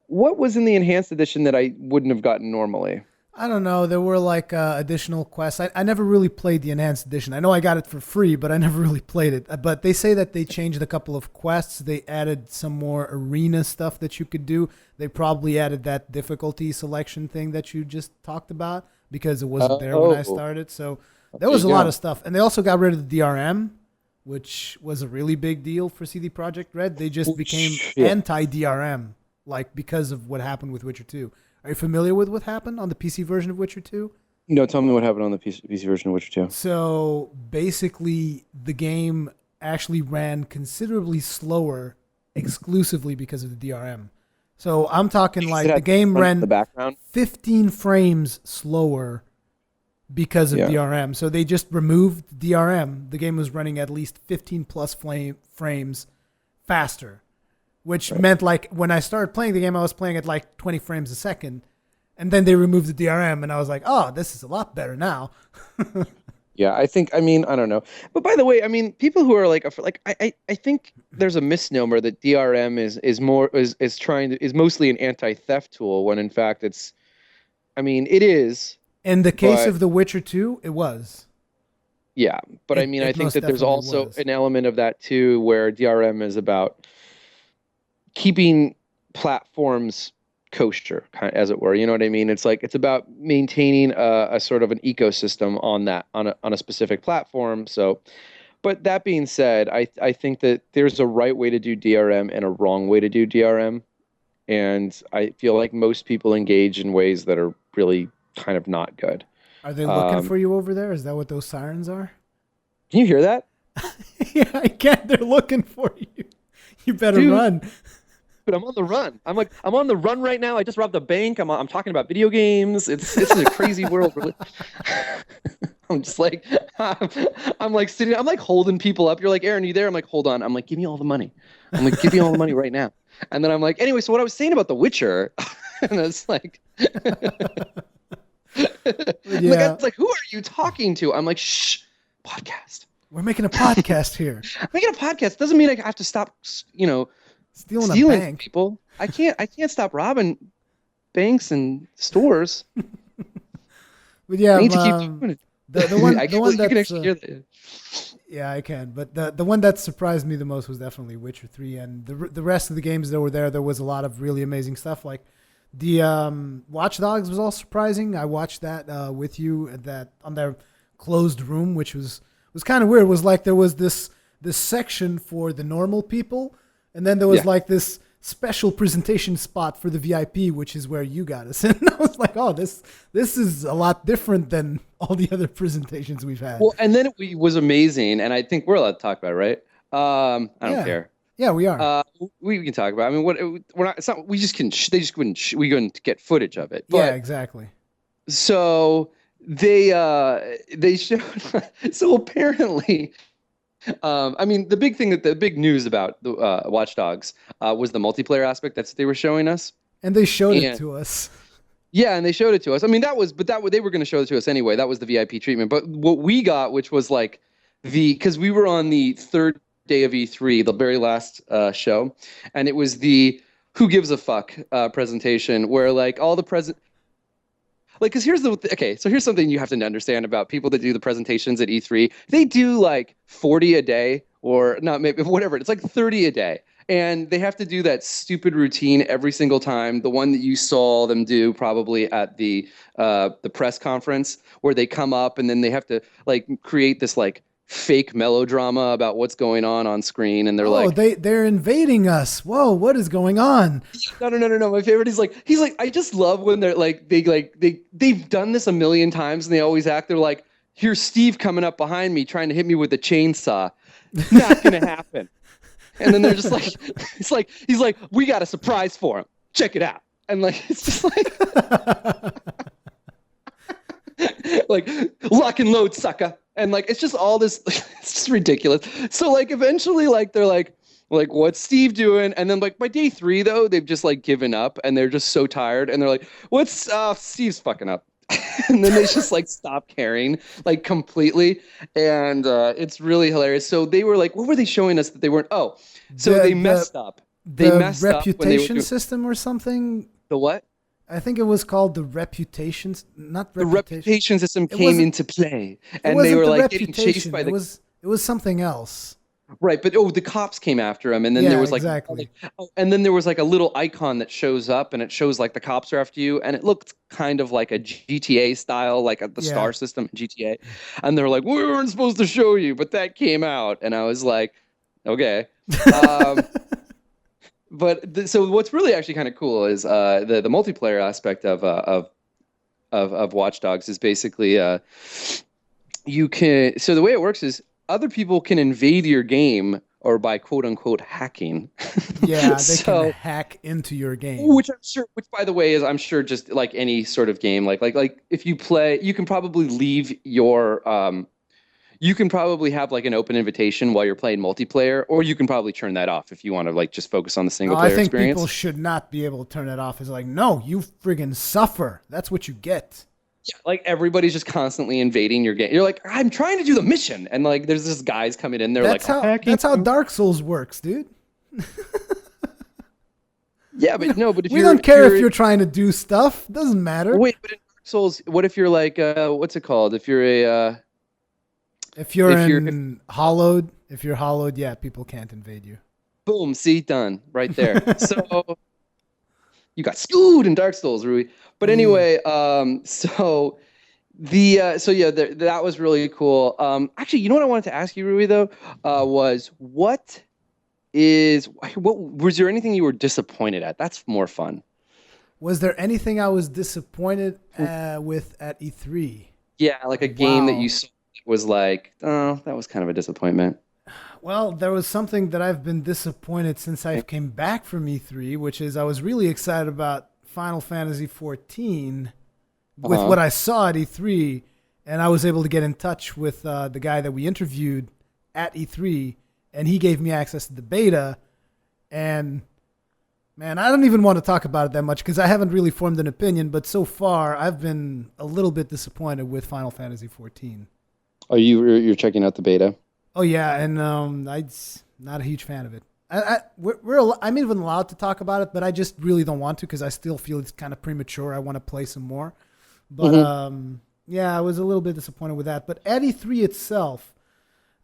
what was in the enhanced edition that I wouldn't have gotten normally? I don't know. There were like additional quests. I never really played the enhanced edition. I know I got it for free, but I never really played it. But they say that they changed a couple of quests. They added some more arena stuff that you could do. They probably added that difficulty selection thing that you just talked about because it wasn't there when I Oh, started. So there there was you a lot of go. stuff. And they also got rid of the DRM, which was a really big deal for CD Projekt Red. They just Oh, became shit. anti DRM, like because of what happened with Witcher 2. Are you familiar with what happened on the PC version of Witcher 2? No, tell me what happened on the PC version of Witcher 2. So basically, the game actually ran considerably slower exclusively because of the DRM. So I'm talking Because it like the had game run in the ran background. 15 frames slower because of Yeah. DRM. So they just removed DRM. The game was running at least 15 plus frames faster, which Right. meant like when I started playing the game, I was playing at like 20 frames a second. And then they removed the DRM, and I was like, oh, this is a lot better now. Yeah, I mean, I don't know. But by the way, I mean, people who are like, I think there's a misnomer that DRM is more is trying to is mostly an anti-theft tool when in fact I mean, it is, In the case but of The Witcher 2, it was. yeah, but I mean, I It think most that there's definitely also was. an element of that too, where DRM is about keeping platforms kosher, as it were. You know what I mean? It's like it's about maintaining a sort of an ecosystem on that on a specific platform. So, but that being said, I think that there's a right way to do DRM and a wrong way to do DRM, and I feel like most people engage in ways that are really kind of not good. Are they looking Um, for you over there? Is that what those sirens are? can you hear that, Yeah, I can't. They're looking for you. You better dude? run. But I'm on the run. I'm on the run right now. I just robbed a bank. I'm talking about video games. It's a crazy world. I'm just like I'm like sitting. I'm like holding people up. You're like, Aaron, you there? I'm like, hold on. I'm like, give me all the money. I'm like, give me all the money right now. And then I'm like, anyway. So what I was saying about The Witcher, and it's like, Yeah, it's like, who are you talking to? I'm like, shh, podcast. we're making a podcast here. I'm making a podcast. Doesn't mean I have to stop. Stealing a Stealing from bank. people. I can't stop robbing banks and stores. But yeah, I need to keep doing it. the one I the can, one you can that's actually hear that. yeah, I can. But the one that surprised me the most was definitely Witcher 3, and the rest of the games that were there. There was a lot of really amazing stuff. Like the Watch Dogs was all surprising. I watched that with you at that on their closed room, which was kind of weird. It was like there was this section for the normal people, and then there was Yeah. like this special presentation spot for the VIP, which is where you got us. And I was like, oh, this is a lot different than all the other presentations we've had. Well, and then it was amazing, and I think we're allowed to talk about it, right? I don't Yeah, care. yeah, we are. We can talk about. I mean, we're not. It's not. We just can. They just couldn't. We couldn't get footage of it. Yeah, But exactly. so they showed. So apparently, I mean, the big news about the Watch Dogs was the multiplayer aspect. That's what they were showing us. And they showed it And to us. yeah, and they showed it to us. I mean, they were going to show it to us anyway. That was the VIP treatment. But what we got, which was like because we were on the third day of E3, the very last show, and it was the "Who gives a fuck" presentation, where like all the like, because here's something you have to understand about people that do the presentations at E3. They do like 40 a day, or not, maybe whatever. It's like 30 a day. And they have to do that stupid routine every single time. The one that you saw them do probably at the press conference, where they come up and then they have to like create this like fake melodrama about what's going on screen, and they're like, they're invading us. Whoa, what is going on? no. My favorite is he's like, I just love when they're like they've done this a million times and they always act. They're like, here's Steve coming up behind me trying to hit me with a chainsaw. Not gonna happen. And then they're just like, he's like, we got a surprise for him. Check it out. And like, it's just like, like lock and load, sucker. And like, it's just all this, it's just ridiculous. So like, eventually, like, they're like, what's Steve doing? And then like by day 3 though, they've just like given up and they're just so tired. And they're like, what's Steve's fucking up. And then they just like stop caring like completely, and it's really hilarious. So they were like, what were they showing us that they weren't? Oh, so they messed up. They messed up when they were doing system or something. The what? I think it was called the reputations, not the reputation. reputation system came into play, and they were like getting chased by it was something else. Right, but the cops came after him, and then there was like, and then there was like a little icon that shows up, and it shows like the cops are after you, and it looked kind of like a GTA style, like the star system in GTA, and they're like, we weren't supposed to show you, but that came out, and I was like, okay. But so what's really actually kind of cool is the multiplayer aspect of Watch Dogs is basically you can. So the way it works is, other people can invade your game, or by quote unquote hacking. Yeah, they can hack into your game. Which by the way is, I'm sure, just like any sort of game, like if you play, you can probably leave your you can probably have like an open invitation while you're playing multiplayer, or you can probably turn that off if you want to like just focus on the single player experience. I think people should not be able to turn it off. It's like, no, you friggin' suffer. That's what you get. Yeah, like everybody's just constantly invading your game. You're like, I'm trying to do the mission, and like there's this guys coming in there that's that's how Dark Souls works, dude. Yeah, but no, but if we don't care if you're trying to do stuff. Doesn't matter. Wait, but in Dark Souls, what if you're like, what's it called? If you're hollowed, yeah, people can't invade you. Boom, see, done right there. So you got screwed in Dark Souls, Rui. But anyway, so that was really cool. Actually, you know what I wanted to ask you, Rui, though, was what was there anything you were disappointed at? That's more fun. Was there anything I was disappointed with at E3? Yeah, like a game that you saw was like, oh, that was kind of a disappointment. Well, there was something that I've been disappointed since I came back from E3, which is I was really excited about Final Fantasy XIV with what I saw at E3, and I was able to get in touch with the guy that we interviewed at E3, and he gave me access to the beta, and man, I don't even want to talk about it that much because I haven't really formed an opinion, but so far I've been a little bit disappointed with Final Fantasy XIV. Oh, you're checking out the beta? Oh yeah, and I'm not a huge fan of it. I'm even allowed to talk about it, but I just really don't want to because I still feel it's kind of premature. I want to play some more. But yeah, I was a little bit disappointed with that. But at E3 itself,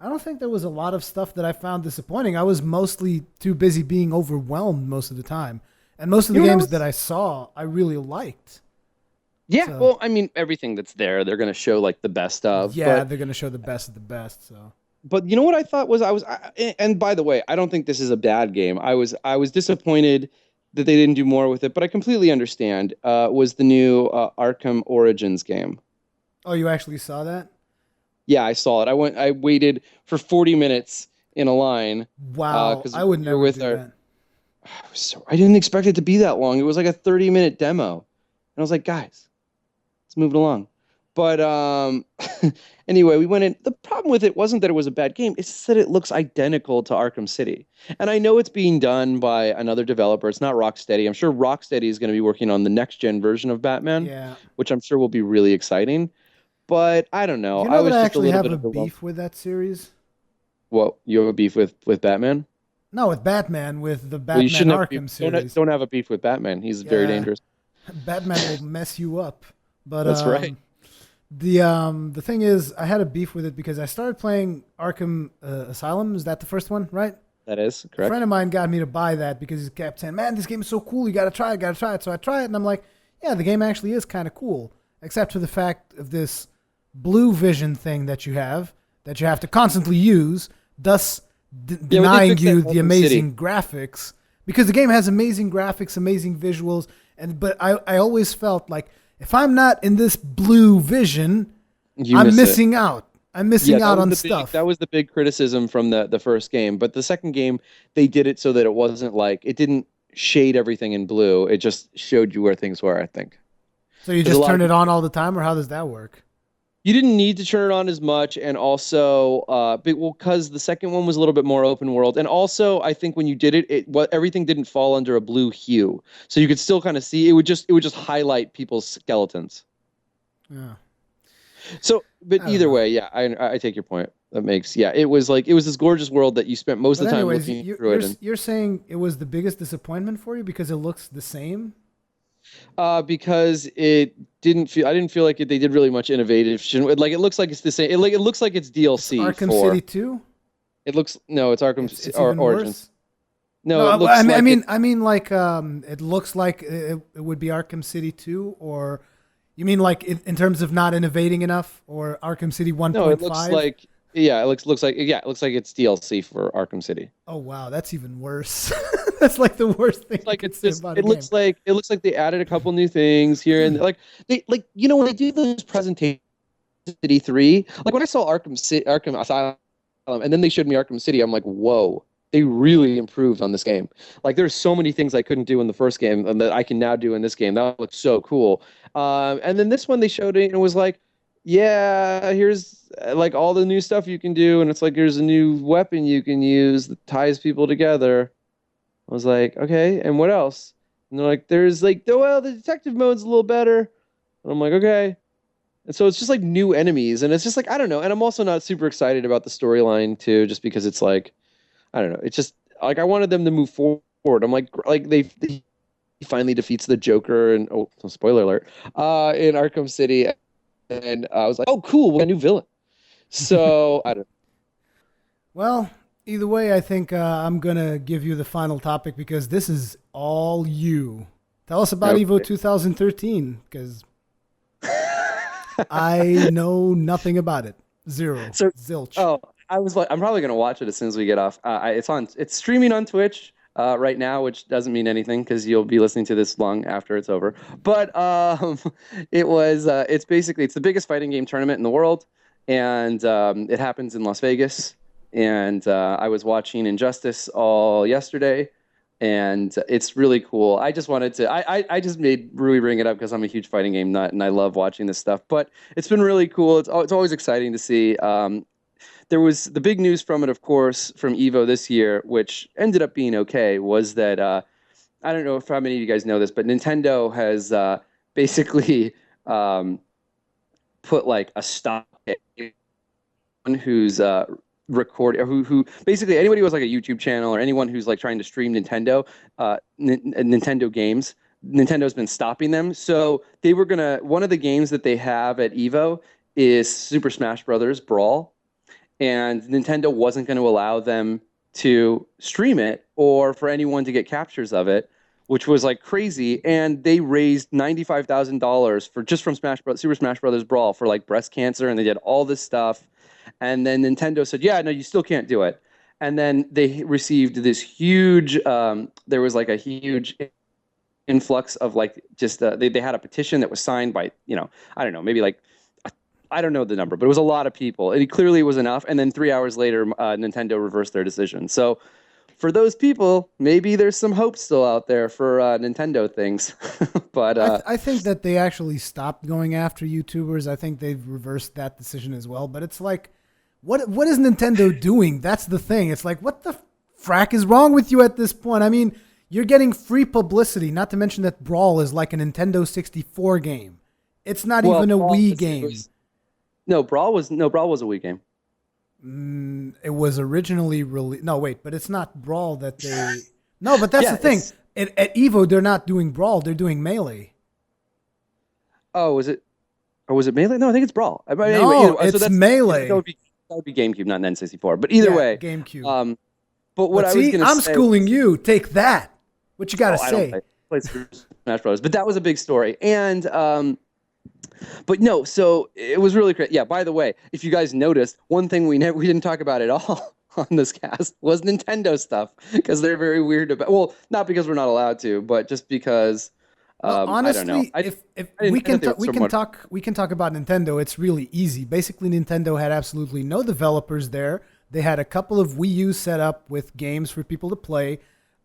I don't think there was a lot of stuff that I found disappointing. I was mostly too busy being overwhelmed most of the time. And most of the games that I saw, I really liked. Yeah, so, well, I mean, everything that's there, they're going to show like the best of. Yeah, they're going to show the best of the best, so... But you know what I thought was and by the way, I don't think this is a bad game. I was disappointed that they didn't do more with it, but I completely understand. Was the new Arkham Origins game? Oh, you actually saw that? Yeah, I saw it. I waited for 40 minutes in a line. Wow, I would never do that. I didn't expect it to be that long. It was like a 30-minute demo, and I was like, guys, let's move it along. But anyway, we went in. The problem with it wasn't that it was a bad game, it's just that it looks identical to Arkham City. And I know it's being done by another developer. It's not Rocksteady. I'm sure Rocksteady is going to be working on the next gen version of Batman, Yeah. which I'm sure will be really exciting. But I don't know. You I know that was I just a actually little have bit a overwhelmed. beef with that series? What, you have a beef with Batman? No, with Batman, with the Well, you Batman shouldn't have beef. Arkham series. Don't have a beef with Batman. He's very Yeah, dangerous. Batman will mess you up. But That's right. the thing is, I had a beef with it because I started playing Arkham Asylum. Is that the first one, right? That is A friend correct. of mine got me to buy that because he kept saying, "Man, this game is so cool. You gotta try it. Gotta try it." So I try it, and I'm like, "Yeah, the game actually is kind of cool, except for the fact of this blue vision thing that you have to constantly use, thus Yeah, but they denying fixed that you in the Arkham City. amazing graphics because the game has amazing graphics, amazing visuals, and but I always felt like if I'm not in this blue vision, You I'm miss it. missing out. I'm Yeah, missing that out was on the big stuff. that was the big criticism from the first game. But the second game, they did it so that it wasn't like it didn't shade everything in blue. It just showed you where things were, I think. So you Because a just lot of turn it people on all the time, or how does that work? you didn't need to turn it on as much, and also because the second one was a little bit more open world, and also I think when you did it, what everything didn't fall under a blue hue, so you could still kind of see it would just highlight people's skeletons. Yeah, So, but I don't either know. way, yeah, I take your point. That makes yeah, it was this gorgeous world that you spent most But of the time anyways, looking through it, and you're saying it was the biggest disappointment for you because it looks the same. because I didn't feel like they did really much innovative. Like it looks like it's the same. It looks like it's It's DLC Arkham for. City 2. It looks no, it's It's or even Origins. worse. No, No, it looks I like it. mean, like it looks like it would be Arkham City 2, or you mean like in terms of not innovating enough, or Arkham City No, it looks 1.5? like yeah, it looks like it's DLC for Arkham City. Oh wow, that's even worse. That's like the worst thing It's you like could it's say just about a game. it looks like they added a couple new things here and like when they do those presentations at E3, like when I saw Arkham Asylum and then they showed me Arkham City, I'm like, whoa, they really improved on this game. Like there's so many things I couldn't do in the first game and that I can now do in this game. That looks so cool. And then this one they showed it and it was like, yeah, here's like all the new stuff you can do, and it's like here's a new weapon you can use that ties people together. I was like, okay, and what else? And they're like, there's like, oh, well, the detective mode's a little better. And I'm like, okay. And so it's just like new enemies, and it's just like I don't know. And I'm also not super excited about the storyline too, just because it's like I don't know. It's just like I wanted them to move forward. I'm like they he finally defeats the Joker, and oh, spoiler alert, in Arkham City, and I was like, oh, cool, we got a new villain. So I don't. Well, either way, I think I'm gonna give you the final topic because this is all you. Tell us about Evo Okay. 2013 because I know nothing about it. Zero. So, Zilch. oh, I was like, I'm probably gonna watch it as soon as we get off. It's streaming on Twitch right now, which doesn't mean anything because you'll be listening to this long after it's over. But it's the biggest fighting game tournament in the world, and it happens in Las Vegas. And I was watching Injustice all yesterday, and it's really cool. I just wanted to. I just made Rui bring it up because I'm a huge fighting game nut, and I love watching this stuff. But it's been really cool. It's always exciting to see. There was the big news from it, of course, from Evo this year, which ended up being okay. Was that I don't know if how many of you guys know this, but Nintendo has basically um, put like a stop to anyone who's record or who basically anybody who has like a YouTube channel or anyone who's like trying to stream Nintendo Nintendo games. Nintendo's been stopping them. So they were gonna one of the games that they have at Evo is Super Smash Brothers Brawl, and Nintendo wasn't going to allow them to stream it or for anyone to get captures of it, which was like crazy. And they raised $95,000 for just from Super Smash Brothers Brawl for like breast cancer, and they did all this stuff. And then Nintendo said, "Yeah, no, you still can't do it." And then they received this huge. There was like a huge influx of like just they had a petition that was signed by I don't know maybe like I don't know the number, but it was a lot of people. It clearly was enough. And then 3 hours later, Nintendo reversed their decision. So for those people, maybe there's some hope still out there for Nintendo things. But I think that they actually stopped going after YouTubers. I think they've reversed that decision as well. But it's like, what is Nintendo doing? That's the thing. It's like, what the frack is wrong with you at this point? I mean, you're getting free publicity. Not to mention that Brawl is like a Nintendo 64 game. It's not even a Wii game. Brawl was a Wii game. It was originally released. No, wait, but it's not Brawl that they. No, but that's the thing. At Evo, they're not doing Brawl; they're doing Melee. Oh, was it? Or was it Melee? No, I think it's Brawl. No, anyway, it's so Melee. That would be GameCube, not N64. But either way, GameCube. But what I was going to say, I'm schooling you. Take that. What you got to say? I don't play Smash Bros. But that was a big story, and but no. So it was really great. Yeah. By the way, if you guys noticed, one thing we didn't talk about at all on this cast was Nintendo stuff, because they're very weird about. Well, not because we're not allowed to, but just because. Honestly, I don't know. If we can talk about Nintendo, it's really easy. Basically, Nintendo had absolutely no developers there. They had a couple of Wii U set up with games for people to play.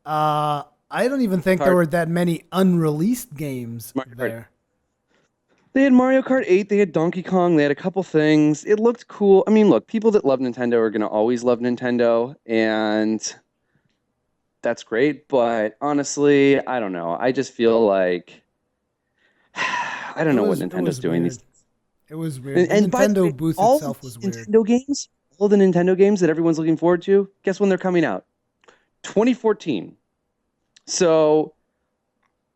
I don't even think there were that many unreleased games there. They had Mario Kart 8, they had Donkey Kong, they had a couple things. It looked cool. I mean, look, people that love Nintendo are going to always love Nintendo, and that's great. But honestly, I don't know. I just feel like I don't know what Nintendo's doing these days. It was weird. And the Nintendo booth itself was weird. All the Nintendo games that everyone's looking forward to, guess when they're coming out? 2014. So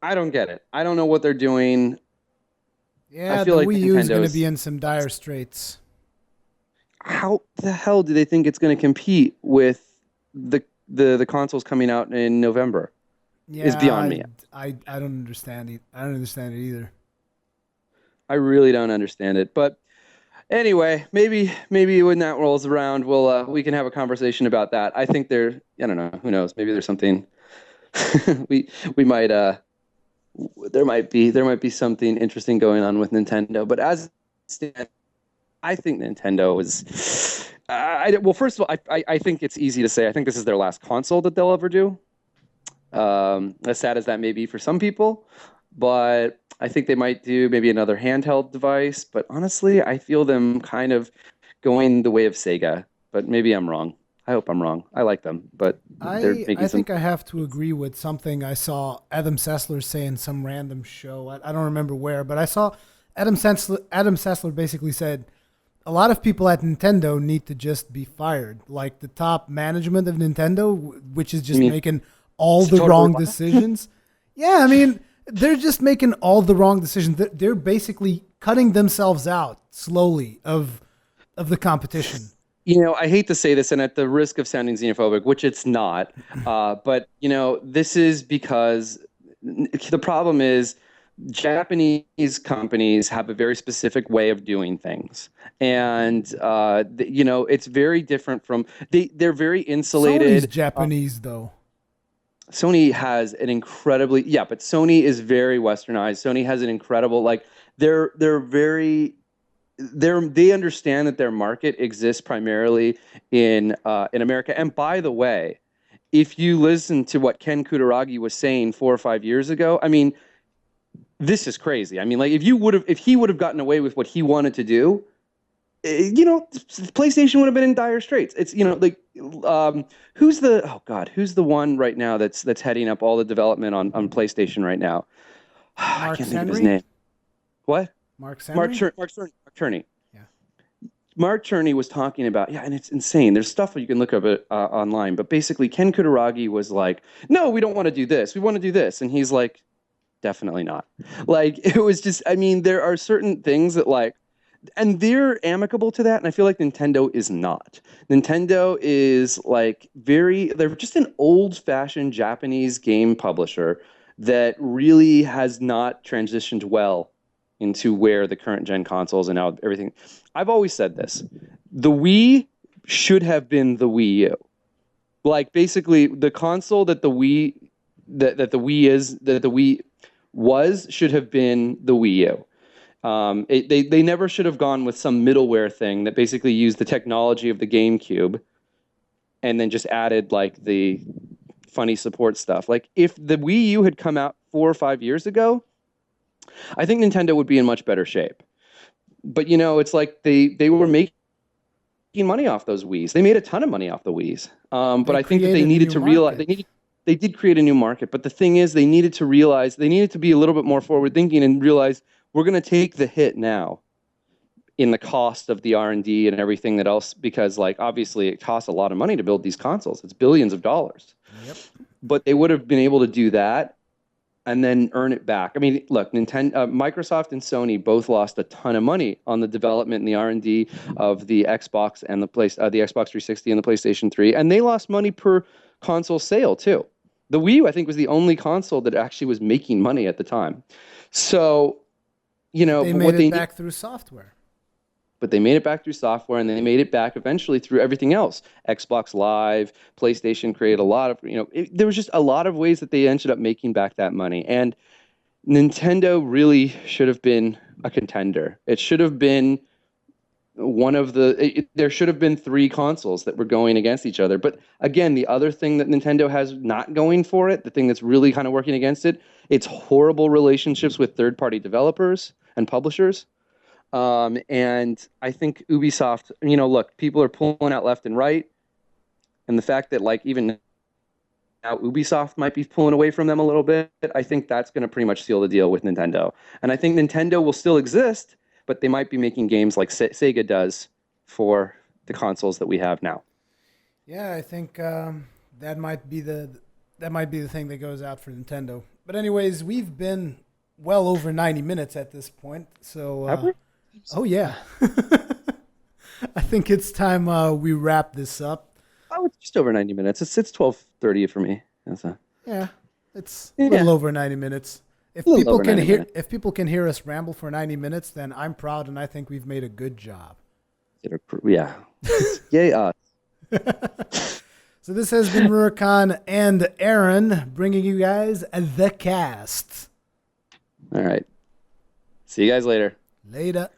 I don't get it. I don't know what they're doing. Yeah, I feel like Wii U is going to be in some dire straits. How the hell do they think it's going to compete with the consoles coming out in November? Yeah, is beyond me. I don't understand it. I don't understand it either. I really don't understand it. But anyway, maybe when that rolls around, we can have a conversation about that. I think I don't know, who knows? Maybe there's something we might there might be something interesting going on with Nintendo. But as it stands, I think Nintendo is. Well, first of all, I think it's easy to say. I think this is their last console that they'll ever do. As sad as that may be for some people, but I think they might do maybe another handheld device. But honestly, I feel them kind of going the way of Sega. But maybe I'm wrong. I hope I'm wrong. I like them, but I think I have to agree with something I saw Adam Sessler say in some random show. I don't remember where, but I saw Adam Sessler basically said a lot of people at Nintendo need to just be fired. Like the top management of Nintendo, which is just making all the wrong decisions. Yeah, I mean, they're just making all the wrong decisions. They're basically cutting themselves out slowly of the competition. You know, I hate to say this, and at the risk of sounding xenophobic, which it's not, but, you know, this is because the problem is Japanese companies have a very specific way of doing things. And, you know, it's very different from, they're very insulated. Sony's Japanese, though. Sony has an incredibly, but Sony is very westernized. Sony has an incredible, like, they understand that their market exists primarily in America. And by the way, if you listen to what Ken Kutaragi was saying 4 or 5 years ago, I mean, this is crazy. I mean, like if he would have gotten away with what he wanted to do, you know, PlayStation would have been in dire straits. It's, you know, like who's the one right now that's heading up all the development on PlayStation right now? I can't think of his name. What? Mark Cerny. Yeah. Mark Cerny was talking about, and it's insane. There's stuff you can look up online, but basically Ken Kutaragi was like, no, we don't want to do this. We want to do this. And he's like, definitely not. Like, it was just, I mean, there are certain things that like, and they're amicable to that. And I feel like Nintendo is not. Nintendo is like they're just an old fashioned Japanese game publisher that really has not transitioned well into where the current gen consoles and now everything. I've always said this. The Wii should have been the Wii U. Like basically the console that the Wii should have been the Wii U. They never should have gone with some middleware thing that basically used the technology of the GameCube and then just added like the funny support stuff. Like if the Wii U had come out 4 or 5 years ago, I think Nintendo would be in much better shape. But it's like they were making money off those Wii's. They made a ton of money off the Wii's. But They I think that they created a needed new to realize market. they did create a new market. But the thing is, they needed to realize they needed to be a little bit more forward thinking and realize we're going to take the hit now in the cost of the R&D and everything that else, because like obviously it costs a lot of money to build these consoles. It's billions of dollars. Yep. But they would have been able to do that and then earn it back. I mean, look, Microsoft and Sony both lost a ton of money on the development and the R&D of the Xbox and the Xbox 360 and the PlayStation 3, and they lost money per console sale too. The Wii U, I think, was the only console that actually was making money at the time. So, They but made it back through software. but they made it back through software, and they made it back eventually through everything else. Xbox Live, PlayStation created a lot of, there was just a lot of ways that they ended up making back that money. And Nintendo really should have been a contender. It should have been there should have been three consoles that were going against each other. But again, the other thing that Nintendo has not going for it, the thing that's really kind of working against it, it's horrible relationships with third-party developers and publishers. And I think Ubisoft, look, people are pulling out left and right. And the fact that like even now Ubisoft might be pulling away from them a little bit, I think that's going to pretty much seal the deal with Nintendo. And I think Nintendo will still exist, but they might be making games like Sega does for the consoles that we have now. Yeah, I think that might be the thing that goes out for Nintendo. But anyways, we've been well over 90 minutes at this point. So Have we? oh yeah. I think it's time we wrap this up. Oh, it's just over 90 minutes. It's 12:30 for me. Yeah, it's a little over 90 minutes. If people can hear us ramble for 90 minutes, then I'm proud, and I think we've made a good job. Yeah. Yay us. So this has been Rurikhan and Aaron bringing you guys the Kast. All right. See you guys later. Later.